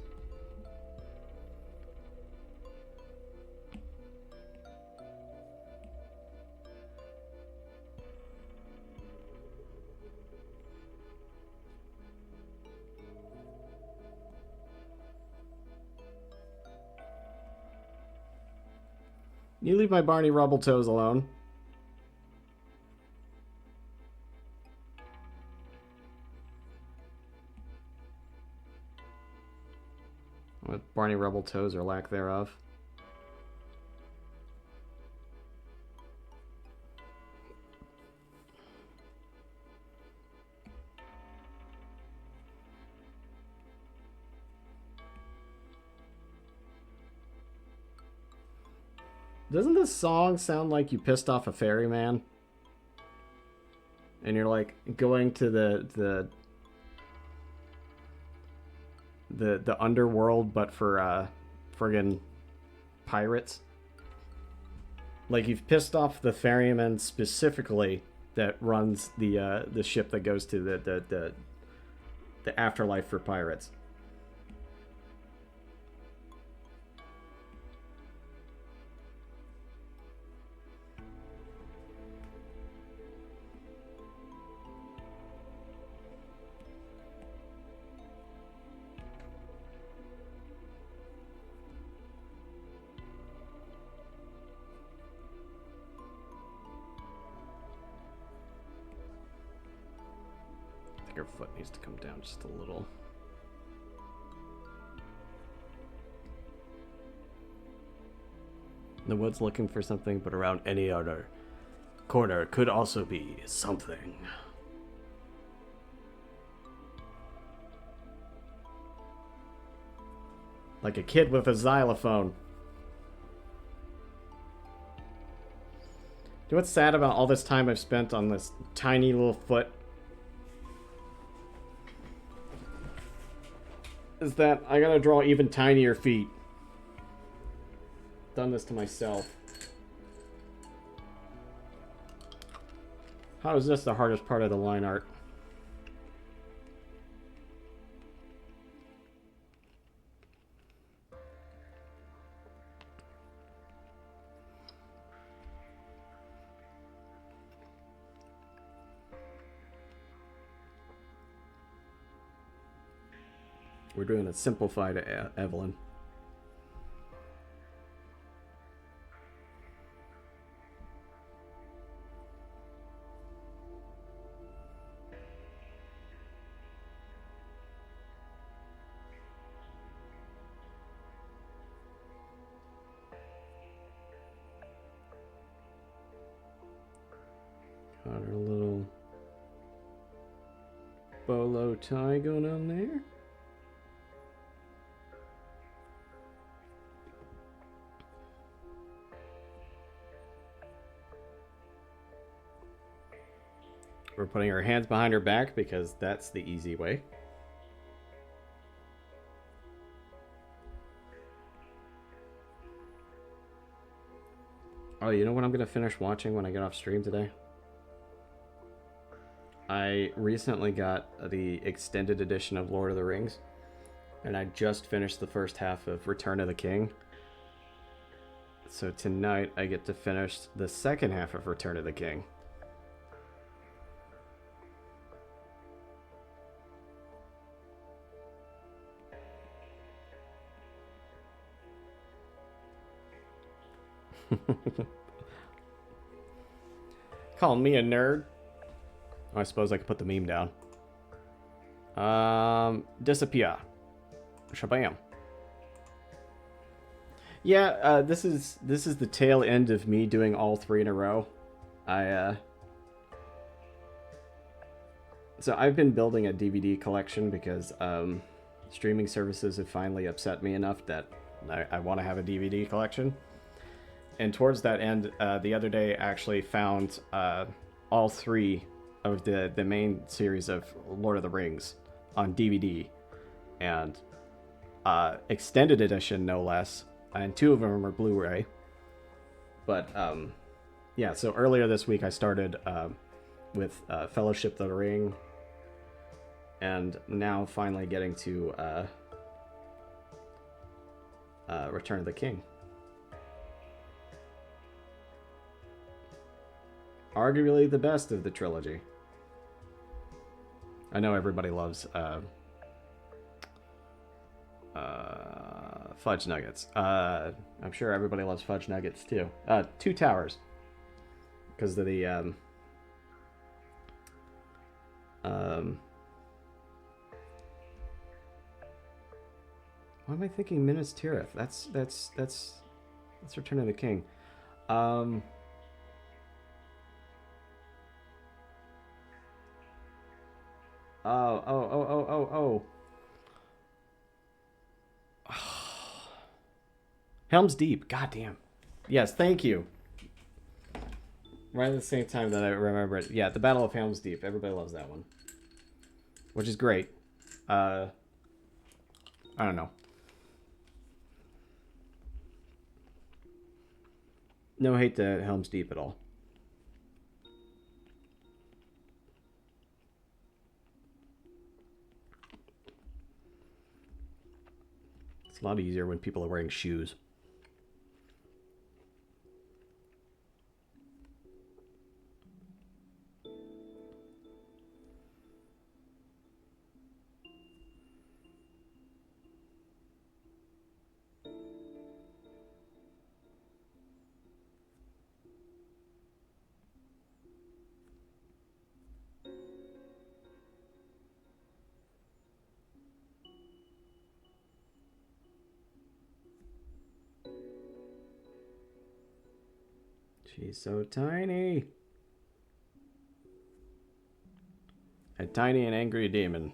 You leave my Barney Rubble toes alone. With Barney Rubble toes or lack thereof. Doesn't this song sound like you pissed off a ferryman? And you're like going to the underworld, but for friggin' pirates. Like you've pissed off the ferryman specifically that runs the ship that goes to the afterlife for pirates. Her foot needs to come down just a little. The wood's looking for something, but around any other corner could also be something. Like a kid with a xylophone. You know what's sad about all this time I've spent on this tiny little foot? Is that I gotta draw even tinier feet. Done this to myself. How is this the hardest part of the line art? We're doing a simplified Evelyn. Got our little bolo tie going on there. We're putting our hands behind her back because that's the easy way. Oh, you know what I'm going to finish watching when I get off stream today? I recently got the extended edition of Lord of the Rings, and I just finished the first half of Return of the King. So tonight I get to finish the second half of Return of the King. Call me a nerd. Oh, I suppose I could put the meme down. Disappear. Shabam. Yeah, this is the tail end of me doing all three in a row. So I've been building a DVD collection because streaming services have finally upset me enough that I want to have a DVD collection. And towards that end, the other day I actually found all three of the main series of Lord of the Rings on DVD, and extended edition no less, and two of them are Blu-ray. But yeah, so earlier this week I started with Fellowship of the Ring, and now finally getting to Return of the King. Arguably the best of the trilogy. I know everybody loves Fudge nuggets. I'm sure everybody loves fudge nuggets too. Two Towers, because of the why am I thinking Minas Tirith? That's Return of the King. Oh, oh, oh, oh, oh, oh. Helm's Deep. Goddamn. Yes, thank you. Right at the same time that I remember it. Yeah, the Battle of Helm's Deep. Everybody loves that one. Which is great. I don't know. No hate to Helm's Deep at all. It's a lot easier when people are wearing shoes. She's so tiny. A tiny and angry demon.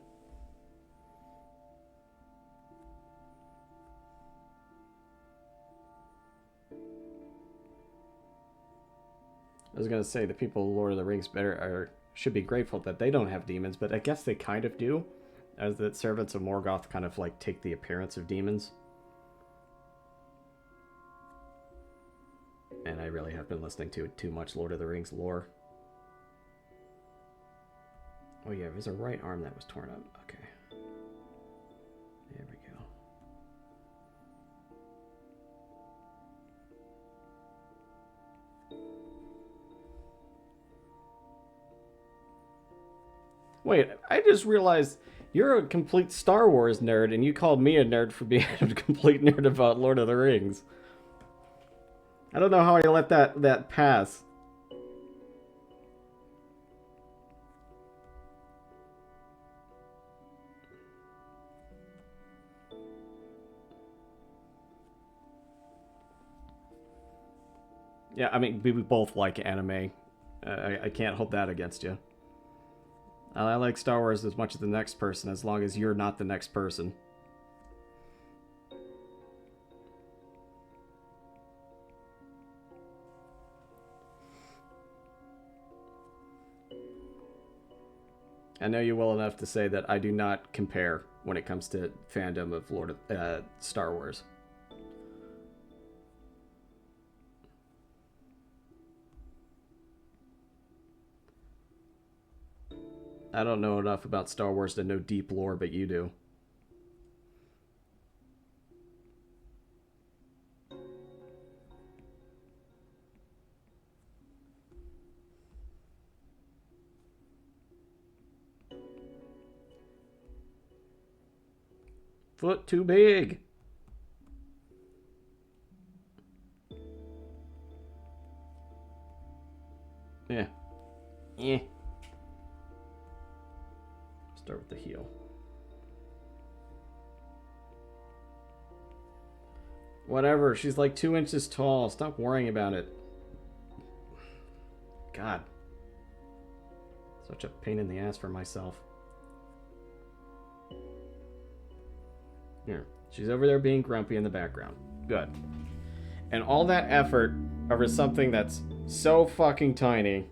I was gonna say the people of Lord of the Rings should be grateful that they don't have demons, but I guess they kind of do, as the servants of Morgoth kind of like take the appearance of demons. And I really have been listening to too much Lord of the Rings lore. Oh yeah, there's a right arm that was torn up. Okay. There we go. Wait, I just realized you're a complete Star Wars nerd, and you called me a nerd for being a complete nerd about Lord of the Rings. I don't know how I let that pass. Yeah, I mean, we both like anime. I can't hold that against you. I like Star Wars as much as the next person, as long as you're not the next person. I know you well enough to say that I do not compare when it comes to fandom of Star Wars. I don't know enough about Star Wars to know deep lore, but you do. Foot too big. Yeah. Yeah. Start with the heel. Whatever, she's like 2 inches tall. Stop worrying about it. God. Such a pain in the ass for myself. Here. She's over there being grumpy in the background. Good. And all that effort over something that's so fucking tiny.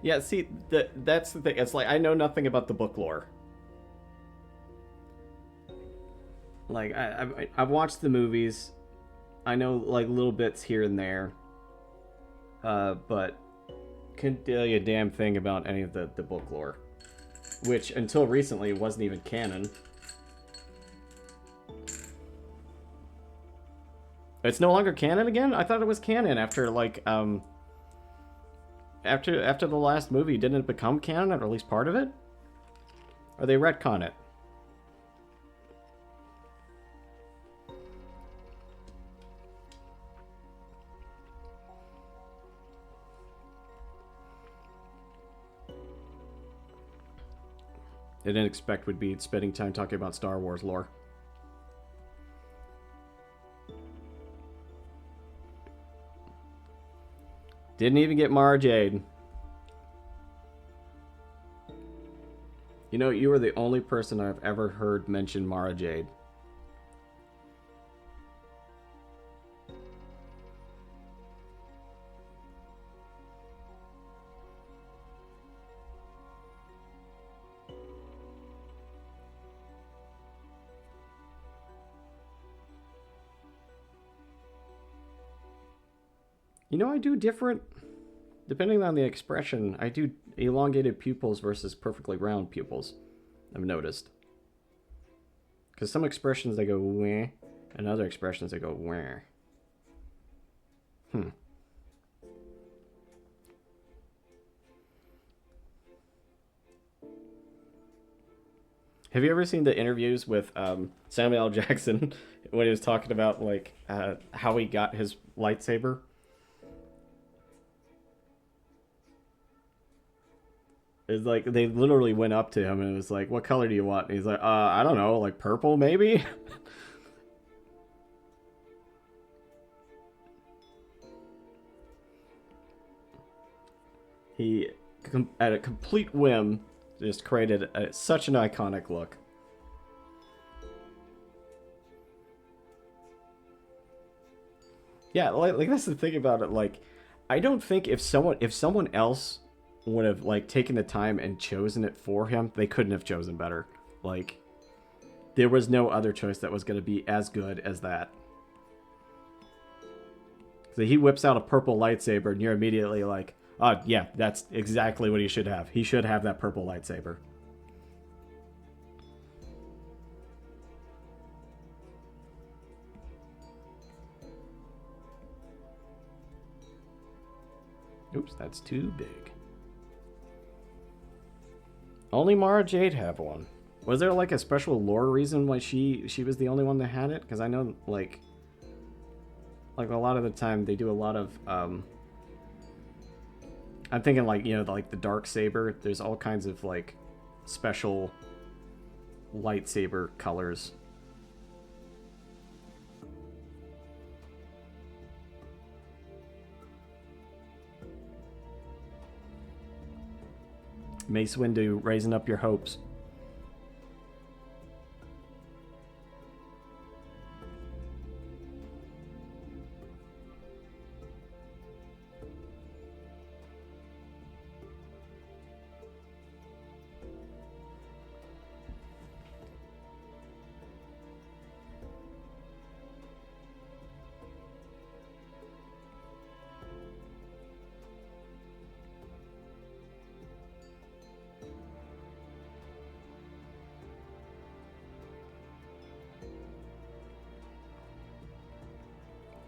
Yeah, see, that's the thing. It's like, I know nothing about the book lore. Like, I've watched the movies. I know, like, little bits here and there. But couldn't tell you a damn thing about any of the book lore. Which, until recently, wasn't even canon. It's no longer canon again? I thought it was canon after, like, After the last movie, didn't it become canon, or at least part of it? Or they retcon it? I didn't expect we'd be spending time talking about Star Wars lore. Didn't even get Mara Jade. You know, you were the only person I've ever heard mention Mara Jade. You know, I do different, depending on the expression, I do elongated pupils versus perfectly round pupils, I've noticed. Because some expressions, they go weh, and other expressions, they go where. Have you ever seen the interviews with Samuel L. Jackson when he was talking about, like, how he got his lightsaber? It's like they literally went up to him and it was like, "What color do you want?" And he's like, I don't know, like purple maybe." He, at a complete whim, just created such an iconic look. Yeah, like that's the thing about it. Like, I don't think if someone else would have like taken the time and chosen it for him, they couldn't have chosen better. Like, there was no other choice that was going to be as good as that. So he whips out a purple lightsaber, and you're immediately like, "Oh yeah, that's exactly what he should have. He should have that purple lightsaber." Oops, that's too big. Only Mara Jade have one. Was there like a special lore reason why she was the only one that had it? Because I know like a lot of the time they do a lot of I'm thinking like, you know, like the dark saber. There's all kinds of like special lightsaber colors. Mace Windu raising up your hopes.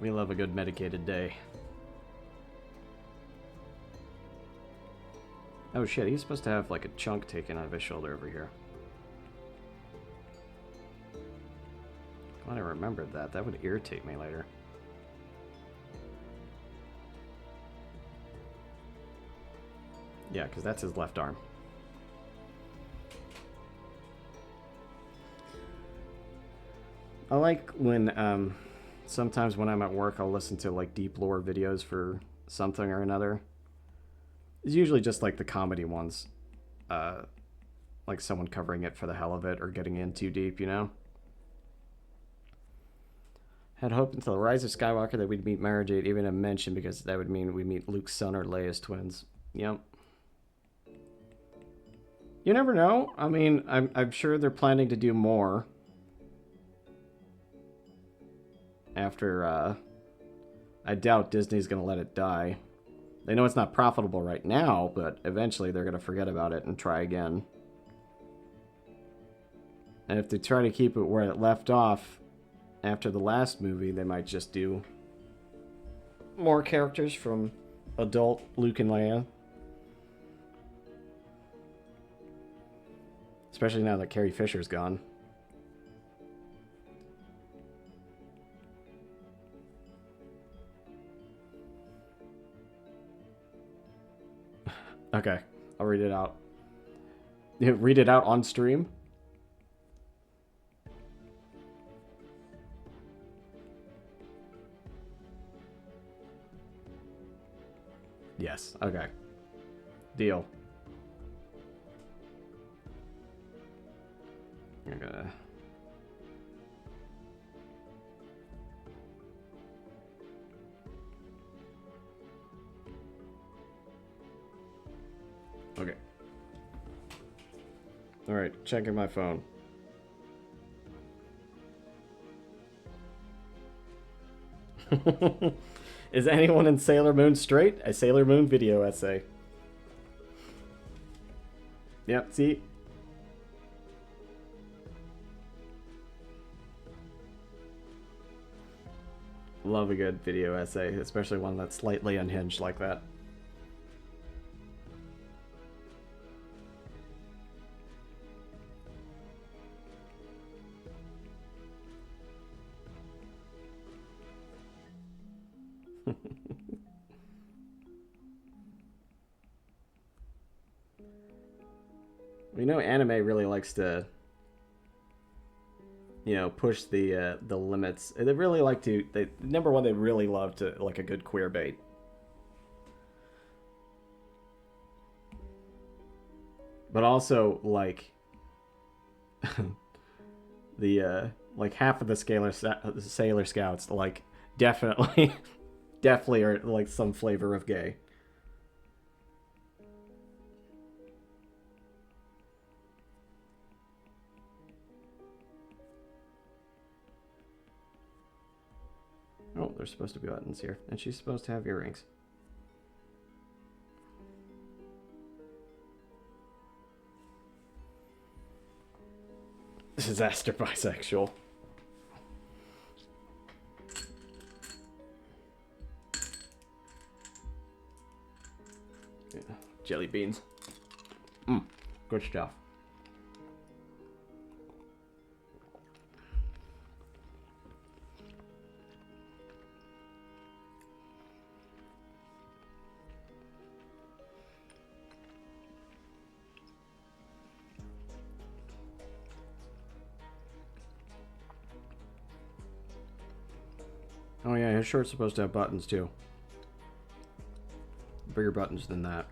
We love a good medicated day. Oh shit, he's supposed to have like a chunk taken out of his shoulder over here. Glad I remembered that. That would irritate me later. Yeah, because that's his left arm. I like when, sometimes when I'm at work, I'll listen to like deep lore videos for something or another. It's usually just like the comedy ones. Like someone covering it for the hell of it or getting in too deep, you know? Had hoped until the Rise of Skywalker that we'd meet Mara Jade, even a mention, because that would mean we meet Luke's son or Leia's twins. Yep. You never know. I mean, I'm sure they're planning to do more. After, I doubt Disney's going to let it die. They know it's not profitable right now, but eventually they're going to forget about it and try again. And if they try to keep it where it left off after the last movie, they might just do more characters from adult Luke and Leia Especially now that Carrie Fisher's gone. Okay, I'll read it out. You read it out on stream? Yes, okay. Deal. You're gonna... Okay. Alright, checking my phone. Is anyone in Sailor Moon straight? A Sailor Moon video essay. Yep, see? Love a good video essay, especially one that's slightly unhinged like that. You know, anime really likes to, you know, push the limits. They really like to. Number one, they really love to like a good queer bait. But also like the like half of the Sailor Scouts like definitely definitely are like some flavor of gay. Oh, there's supposed to be buttons here. And she's supposed to have earrings. Disaster bisexual. Yeah. Jelly beans. Good stuff. Oh yeah, his shirt's supposed to have buttons too. Bigger buttons than that.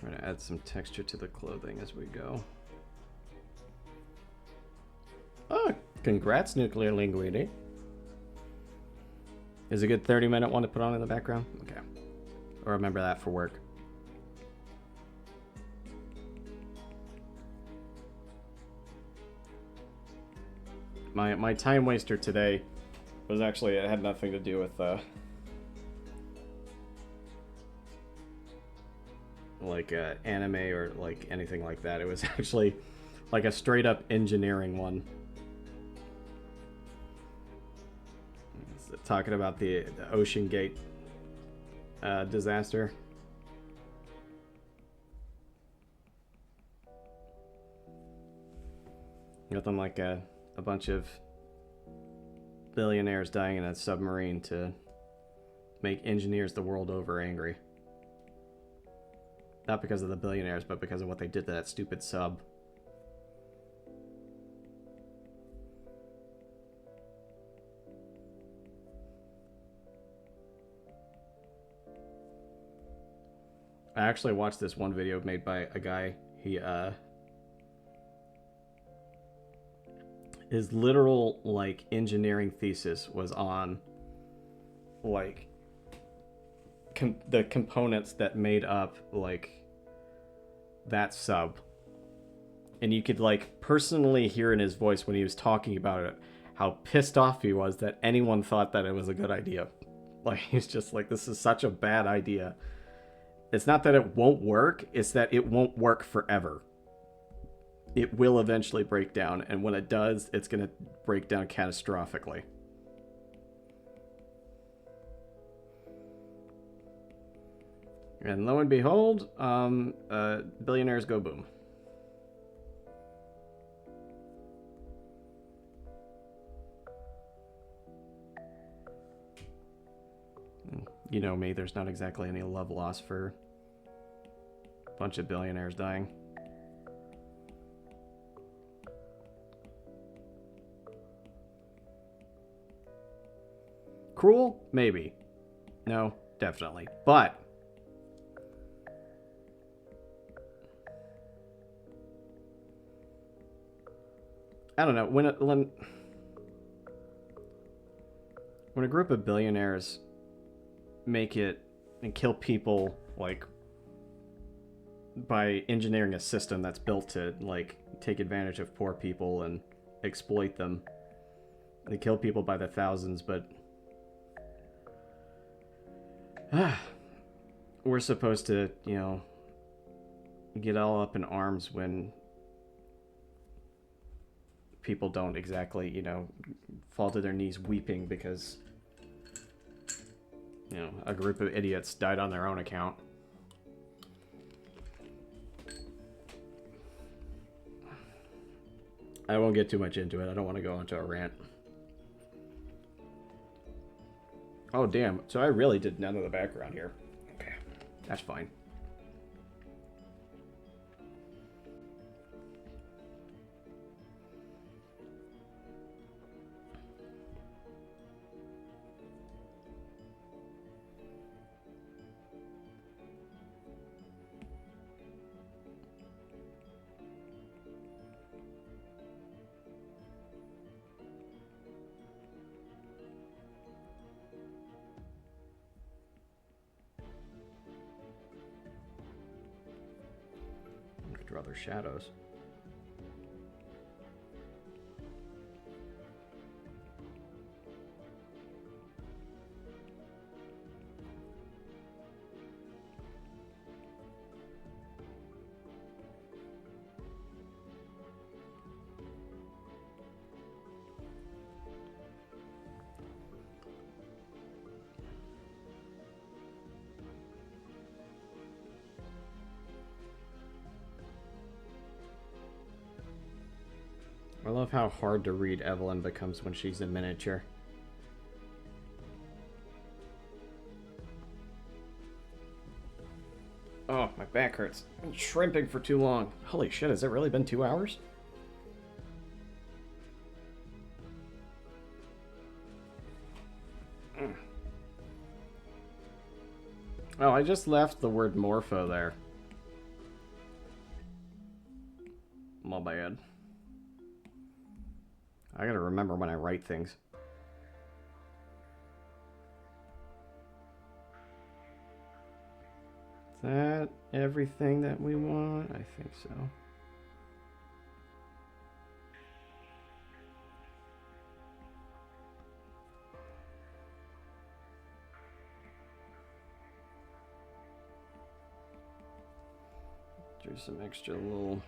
Try to add some texture to the clothing as we go. Oh, congrats, Nuclear Linguini. Is a good 30-minute one to put on in the background? Okay. I'll remember that for work. My time waster today was actually, it had nothing to do with like anime or like anything like that. It was actually like a straight up engineering one. Talking about the Ocean Gate disaster. Nothing like a bunch of billionaires dying in a submarine to make engineers the world over angry. Not because of the billionaires, but because of what they did to that stupid sub. I actually watched this one video made by a guy. His literal like engineering thesis was on like the components that made up like that sub, and you could like personally hear in his voice when he was talking about it how pissed off he was that anyone thought that it was a good idea. Like he's just like, this is such a bad idea It's not that it won't work, it's that it won't work forever. It will eventually break down, and when it does, it's going to break down catastrophically. And lo and behold, billionaires go boom. You know me, there's not exactly any love lost for a bunch of billionaires dying. Cruel? Maybe. No, definitely. But I don't know, when a group of billionaires make it and kill people, like, by engineering a system that's built to, like, take advantage of poor people and exploit them. They kill people by the thousands, but we're supposed to, you know, get all up in arms when people don't exactly, you know, fall to their knees weeping because, you know, a group of idiots died on their own account. I won't get too much into it. I don't want to go into a rant. Oh, damn. So I really did none of the background here. Okay. That's fine. Draw their shadows. I love how hard to read Evelyn becomes when she's in miniature. Oh, my back hurts. I've been shrimping for too long. Holy shit, has it really been 2 hours? Oh, I just left the word morpho there. My bad. I gotta remember when I write things. Is that everything that we want? I think so. There's some extra little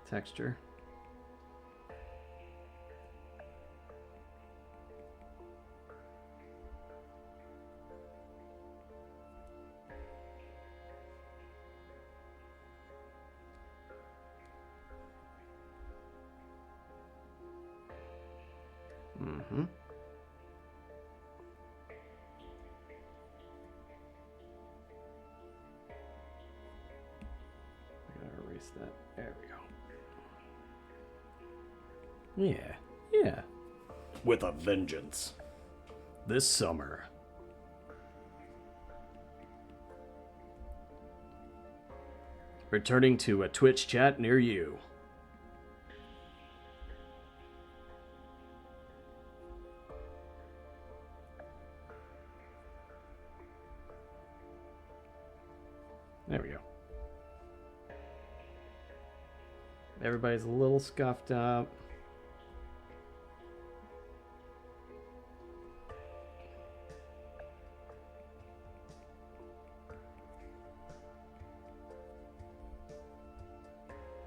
texture. Mm-hmm. I gotta erase that. There we go. Yeah, yeah. With a vengeance. This summer. Returning to a Twitch chat near you. There we go. Everybody's a little scuffed up.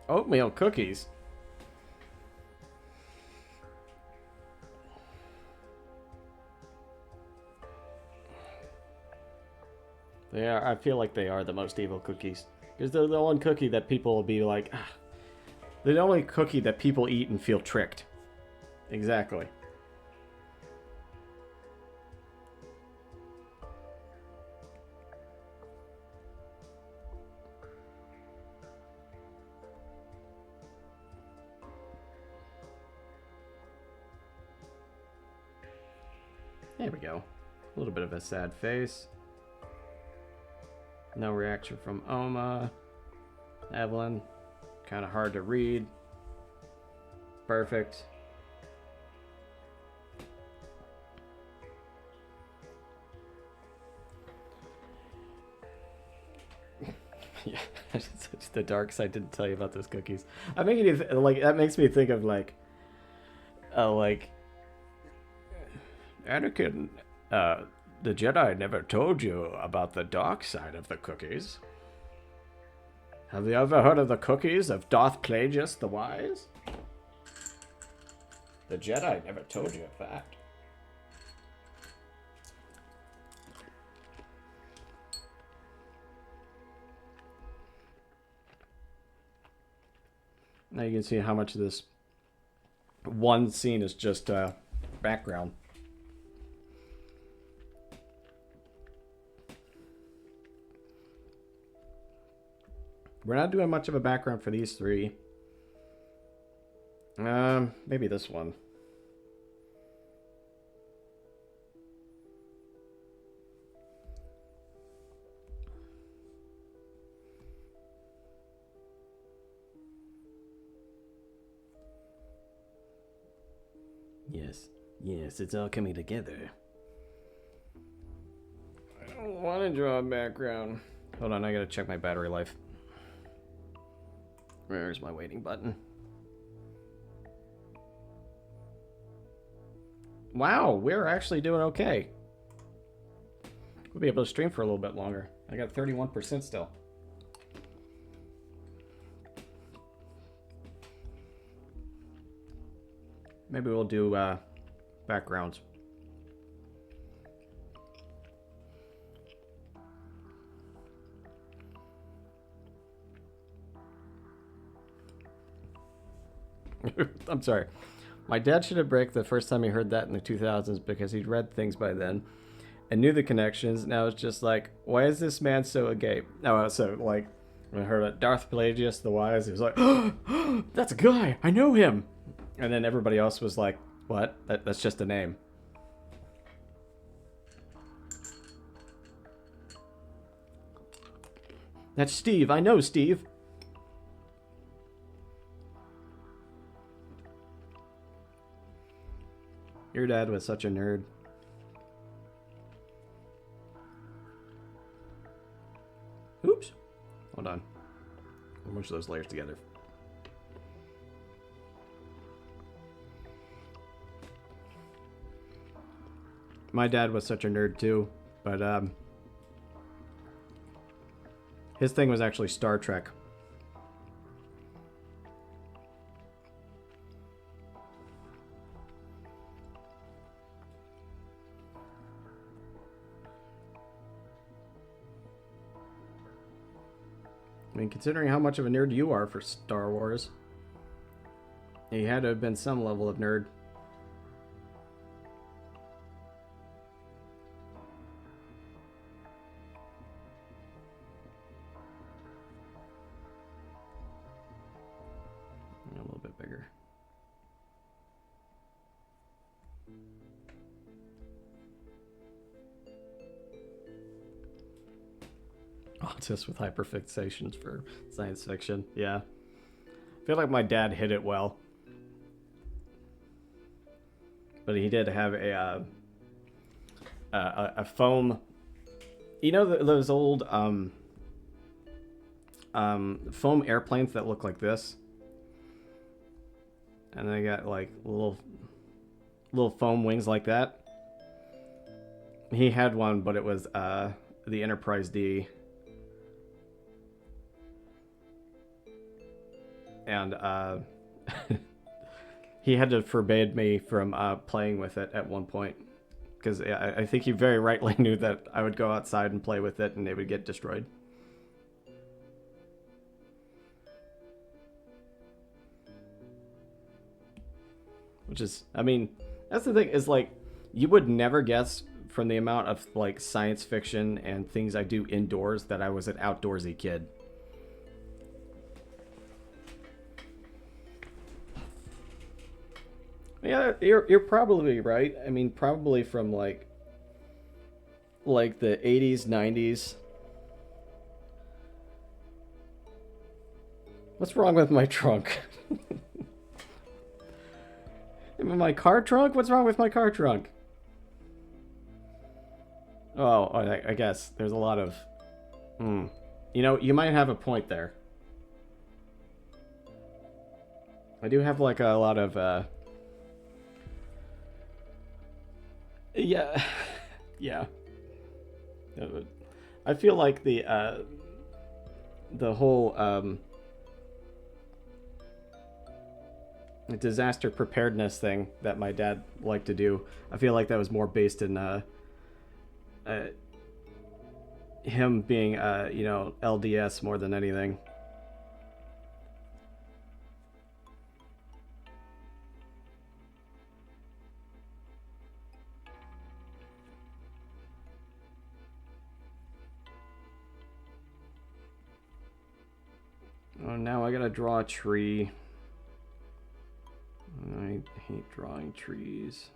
Oatmeal cookies. They are. I feel like they are the most evil cookies because they're the one cookie that people will be like. Ah. They're the only cookie that people eat and feel tricked. Exactly. There we go. A little bit of a sad face. No reaction from Oma. Evelyn. Kind of hard to read. Perfect. Yeah, it's the dark side. Didn't tell you about those cookies. I'm making you like that makes me think of like Anakin. The Jedi never told you about the dark side of the cookies. Have you ever heard of the cookies of Darth Plagueis the Wise? The Jedi never told you of that. Now you can see how much of this one scene is just background. We're not doing much of a background for these three. Maybe this one. Yes, it's all coming together. I don't want to draw a background. Hold on, I gotta check my battery life. Where's my waiting button? Wow, we're actually doing okay. We'll be able to stream for a little bit longer. I got 31% still. Maybe we'll do backgrounds. I'm sorry. My dad should have break the first time he heard that in the 2000s because he'd read things by then and knew the connections. Now it's just like, why is this man so agape? No, so like when I heard of Darth Plagueis the Wise, he was like, oh, that's a guy. I know him. And then everybody else was like, what? That's just a name. That's Steve. I know Steve. Your dad was such a nerd. Oops. Hold on. I'll mush those layers together. My dad was such a nerd too, but his thing was actually Star Trek. I mean, considering how much of a nerd you are for Star Wars, he had to have been some level of nerd. A little bit bigger. Just with hyperfixations for science fiction. Yeah. I feel like my dad hit it well. But he did have a foam. You know those old foam airplanes that look like this? And they got like little foam wings like that. He had one, but it was the Enterprise D. and he had to forbid me from playing with it at one point because I think he very rightly knew that I would go outside and play with it and it would get destroyed. Which is, I mean, that's the thing is like, you would never guess from the amount of like science fiction and things I do indoors that I was an outdoorsy kid. Yeah, you're probably right. I mean, probably from like the 80s, 90s. What's wrong with my trunk? My car trunk? What's wrong with my car trunk? Oh, I guess there's a lot of. You know, you might have a point there. I do have like a lot of. Yeah, yeah. I feel like the whole disaster preparedness thing that my dad liked to do. I feel like that was more based in uh, him being you know, LDS more than anything. Oh, now I gotta draw a tree. I hate drawing trees.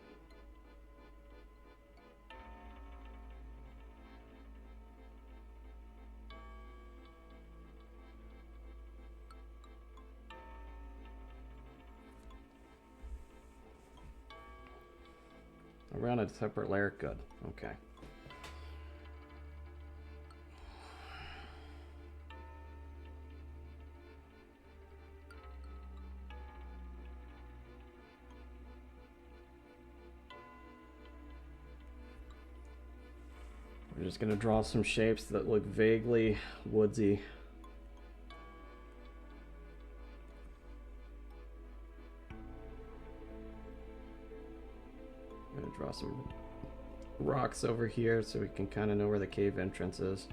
Around a separate layer? Good. Okay. We're just going to draw some shapes that look vaguely woodsy. I'm going to draw some rocks over here so we can kind of know where the cave entrance is.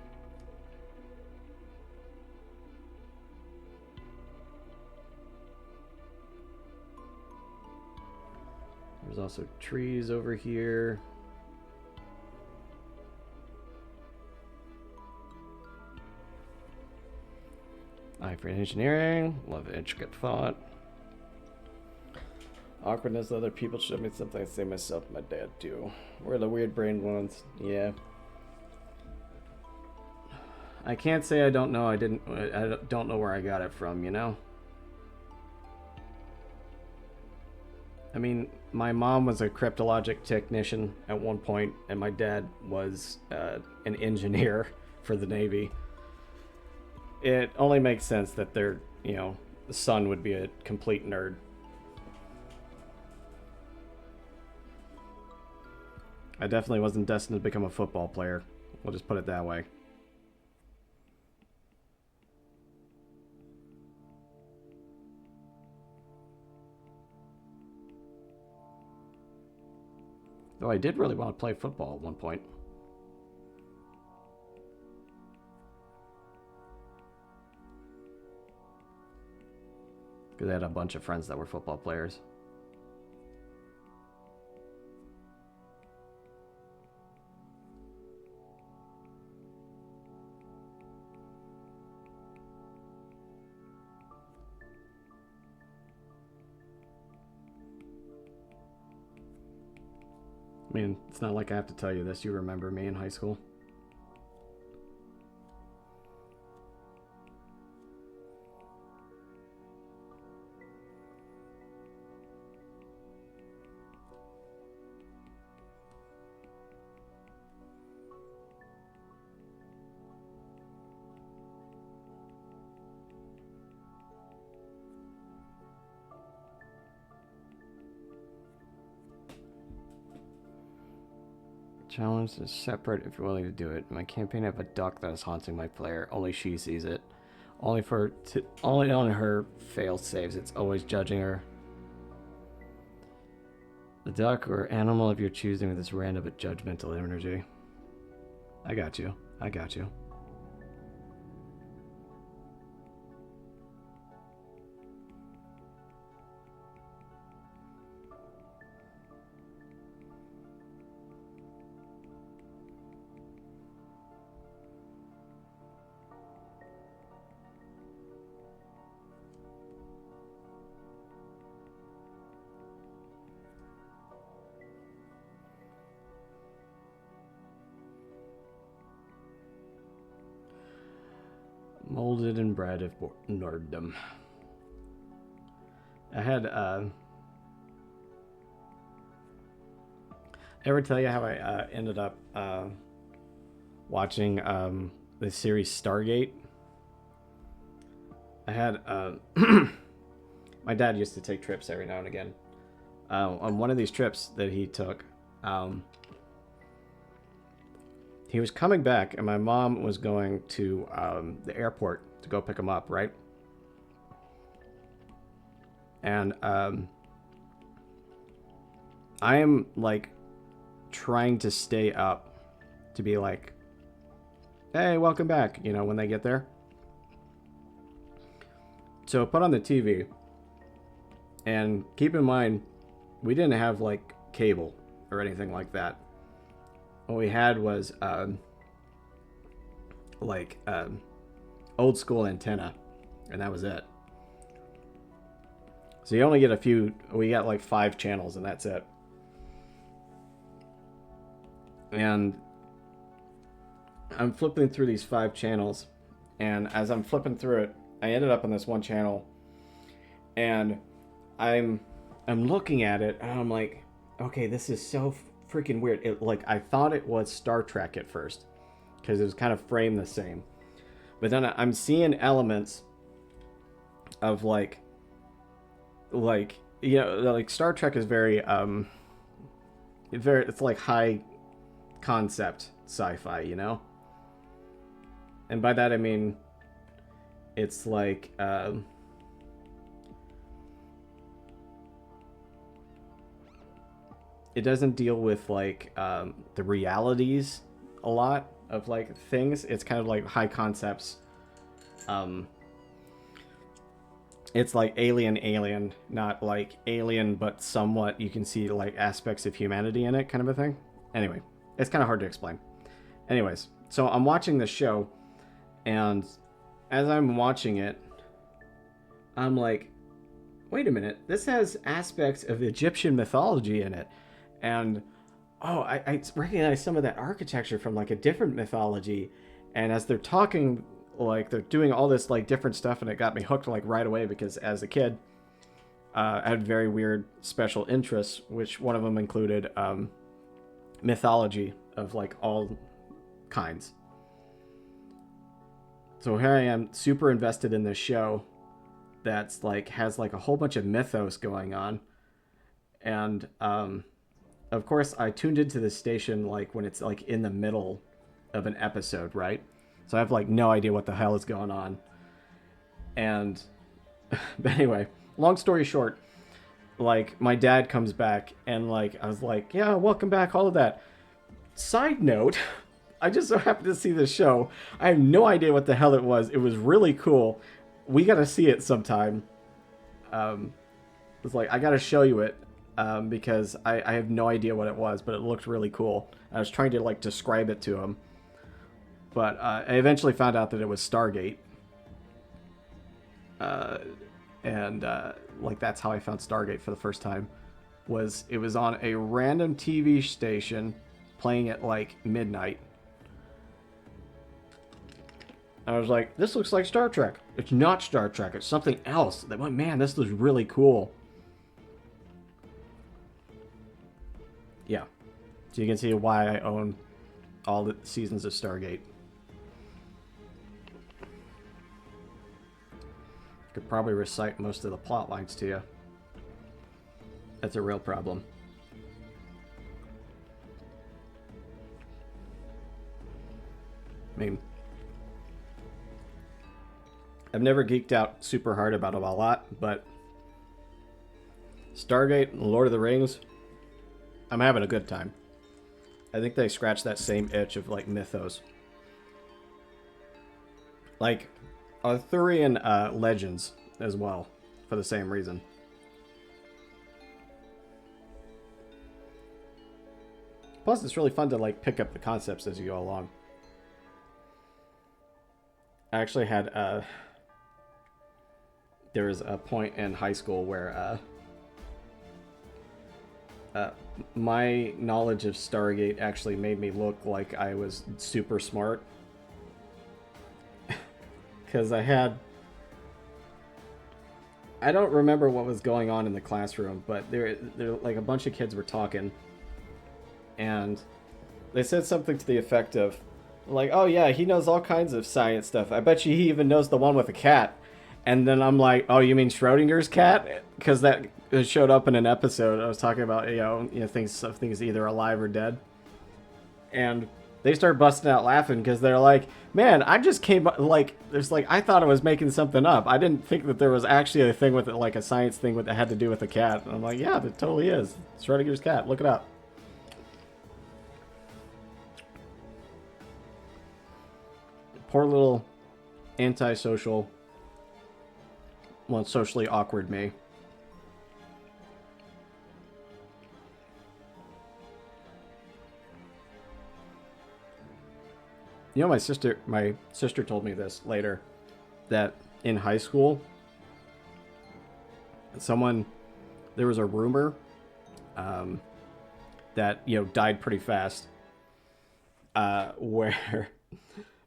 There's also trees over here. Eye for engineering. Love intricate thought. Awkwardness. Other people show me something I say myself and my dad too. We're the weird brained ones. Yeah. I can't say I don't know. I don't know where I got it from, you know? I mean, my mom was a cryptologic technician at one point, and my dad was an engineer for the Navy. It only makes sense that their, you know, the son would be a complete nerd. I definitely wasn't destined to become a football player. We'll just put it that way. Though I did really want to play football at one point. Because I had a bunch of friends that were football players. I mean, it's not like I have to tell you this. You remember me in high school. Challenge is separate if you're willing to do it. In my campaign, I have a duck that is haunting my player. Only she sees it. Only on her fail saves. It's always judging her. The duck or animal of your choosing with this random but judgmental energy. I got you. I got you. Molded and bred of nerddom. I had, ever tell you how I ended up watching the series Stargate? I had, my dad used to take trips every now and again. On one of these trips that he took, he was coming back, and my mom was going to the airport to go pick him up, right? And I am, like, trying to stay up to be like, hey, welcome back, you know, when they get there. So I put on the TV, and keep in mind, we didn't have, like, cable or anything like that. What we had was old school antenna, and that was it. So you only get a few. We got like 5 channels, and that's it. And I'm flipping through these 5 channels, and as I'm flipping through it, I ended up on this one channel, and I'm looking at it, and I'm like, okay, this is so freaking weird. I thought it was Star Trek at first, because it was kind of framed the same, but then I'm seeing elements of like you know, like Star Trek is very it's like high concept sci-fi, you know, and by that I mean it's like it doesn't deal with like the realities a lot of like things. It's kind of like high concepts. It's like alien, not like alien, but somewhat you can see like aspects of humanity in it, kind of a thing. Anyway, it's kind of hard to explain. Anyways, so I'm watching this show, and as I'm watching it, I'm like, wait a minute, this has aspects of Egyptian mythology in it. And oh, I recognize some of that architecture from like a different mythology. And as they're talking, like they're doing all this like different stuff, and it got me hooked like right away, because as a kid, I had very weird special interests, which one of them included mythology of like all kinds. So here I am, super invested in this show that's like has like a whole bunch of mythos going on, and of course, I tuned into this station like when it's like in the middle of an episode, right? So I have like no idea what the hell is going on. And but anyway, long story short, like my dad comes back, and like I was like, yeah, welcome back, all of that. Side note, I just so happened to see this show. I have no idea what the hell it was. It was really cool. We got to see it sometime. It's like, I got to show you it. Because I have no idea what it was, but it looked really cool. I was trying to like describe it to him, but I eventually found out that it was Stargate, and like that's how I found Stargate for the first time. It was on a random TV station playing at like midnight. I was like, this looks like Star Trek. It's not Star Trek. It's something else. That went, man, this looks really cool. Yeah, so you can see why I own all the seasons of Stargate. Could probably recite most of the plot lines to you. That's a real problem. I mean, I've never geeked out super hard about them a lot, but Stargate and Lord of the Rings, I'm having a good time. I think they scratch that same itch of like mythos. Like Arthurian legends as well, for the same reason. Plus, it's really fun to like pick up the concepts as you go along. I actually had there was a point in high school where my knowledge of Stargate actually made me look like I was super smart. Because I don't remember what was going on in the classroom, but there like a bunch of kids were talking, and they said something to the effect of, like, "Oh yeah, he knows all kinds of science stuff. I bet you he even knows the one with a cat." And then I'm like, "Oh, you mean Schrodinger's cat?" Because that showed up in an episode. I was talking about things either alive or dead, and they start busting out laughing because they're like, "Man, I just came like there's like I thought I was making something up. I didn't think that there was actually a thing with it, like a science thing that had to do with a cat." And I'm like, "Yeah, it totally is. Schrodinger's cat. Look it up." Poor little antisocial, well, socially awkward me. You know, my sister told me this later, that in high school, someone, there was a rumor that, died pretty fast, where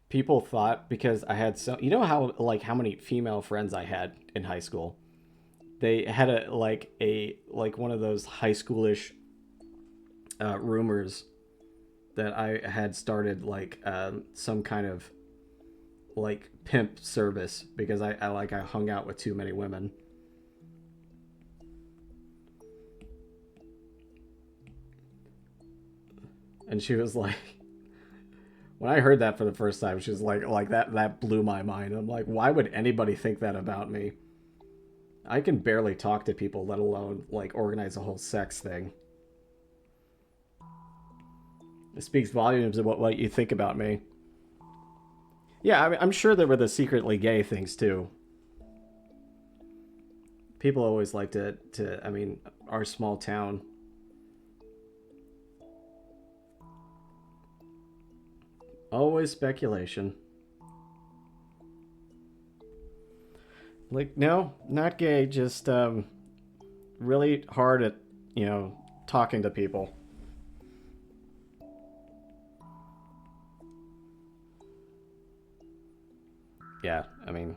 people thought, because I had so, how many female friends I had in high school. They had a one of those high schoolish rumors that I had started some kind of like pimp service because I hung out with too many women. And she was like, when I heard that for the first time, she was like that blew my mind. I'm like, why would anybody think that about me? I can barely talk to people, let alone like organize a whole sex thing. It speaks volumes of what you think about me. Yeah, I mean, I'm sure there were the secretly gay things too. People always like to. I mean, our small town. Always speculation. Like, no, not gay. Just really hard at talking to people. Yeah, I mean,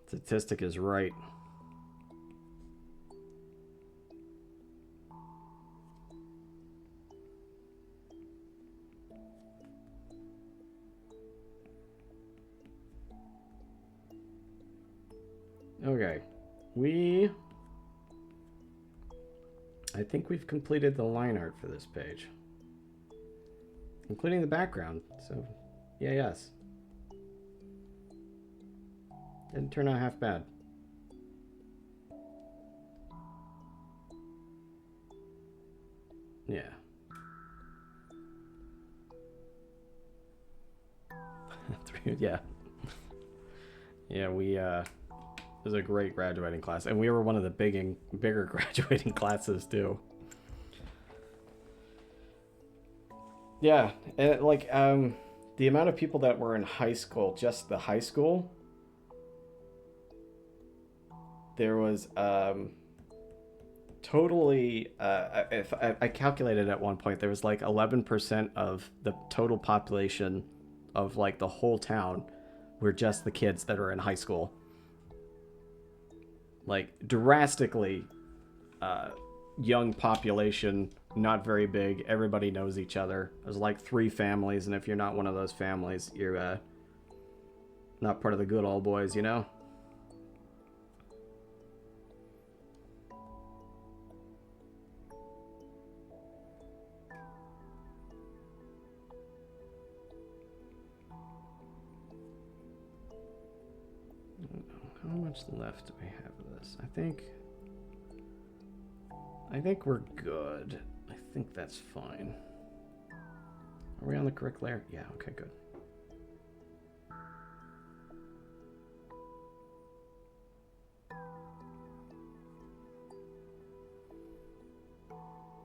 statistic is right. Okay, we. I think we've completed the line art for this page, including the background. So, yeah, yes, didn't turn out half bad. Yeah. Yeah. Yeah, it was a great graduating class, and we were one of the bigger graduating classes too. Yeah, and the amount of people that were in high school, just the high school, there was totally. If I calculated at one point, there was like 11% of the total population of like the whole town were just the kids that are in high school. Like drastically young population, not very big. Everybody knows each other. There's like 3 families, and if you're not one of those families, you're not part of the good old boys, you know? How much left do we have of this? I think we're good. I think that's fine. Are we on the correct layer? Yeah, okay, good.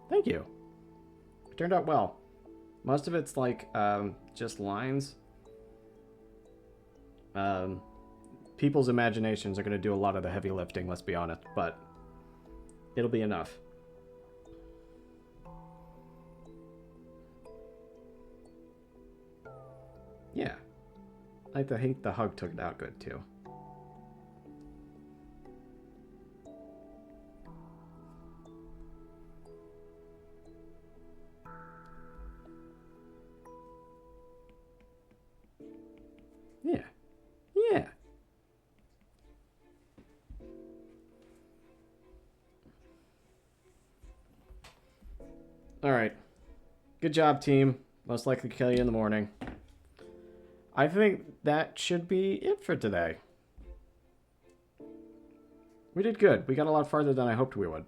Thank you. It turned out well. Most of it's like just lines. People's imaginations are going to do a lot of the heavy lifting, let's be honest, but it'll be enough. Yeah. I think the hug took it out good too. Yeah. Yeah. All right. Good job, team. Most likely kill you in the morning. I think that should be it for today. We did good. We got a lot farther than I hoped we would.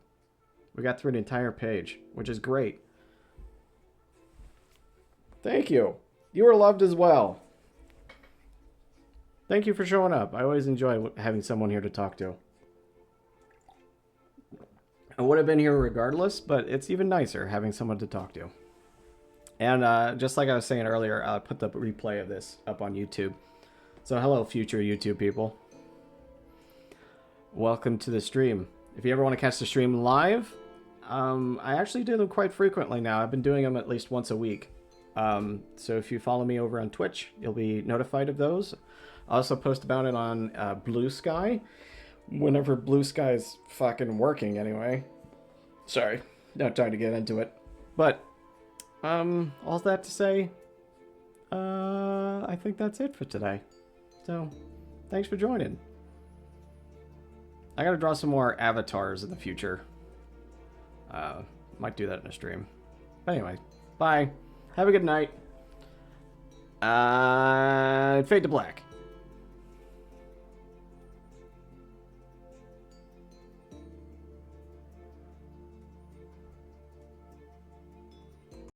We got through an entire page, which is great. Thank you. You were loved as well. Thank you for showing up. I always enjoy having someone here to talk to. I would have been here regardless, but it's even nicer having someone to talk to. And just like I was saying earlier, I put the replay of this up on YouTube. So hello, future YouTube people. Welcome to the stream. If you ever want to catch the stream live, I actually do them quite frequently now. I've been doing them at least once a week. So if you follow me over on Twitch, you'll be notified of those. I also post about it on Bluesky. Whenever Bluesky is fucking working anyway. Sorry, not trying to get into it. But, all that to say, I think that's it for today. So, thanks for joining. I gotta draw some more avatars in the future. Might do that in a stream. But anyway, bye. Have a good night. Fade to black.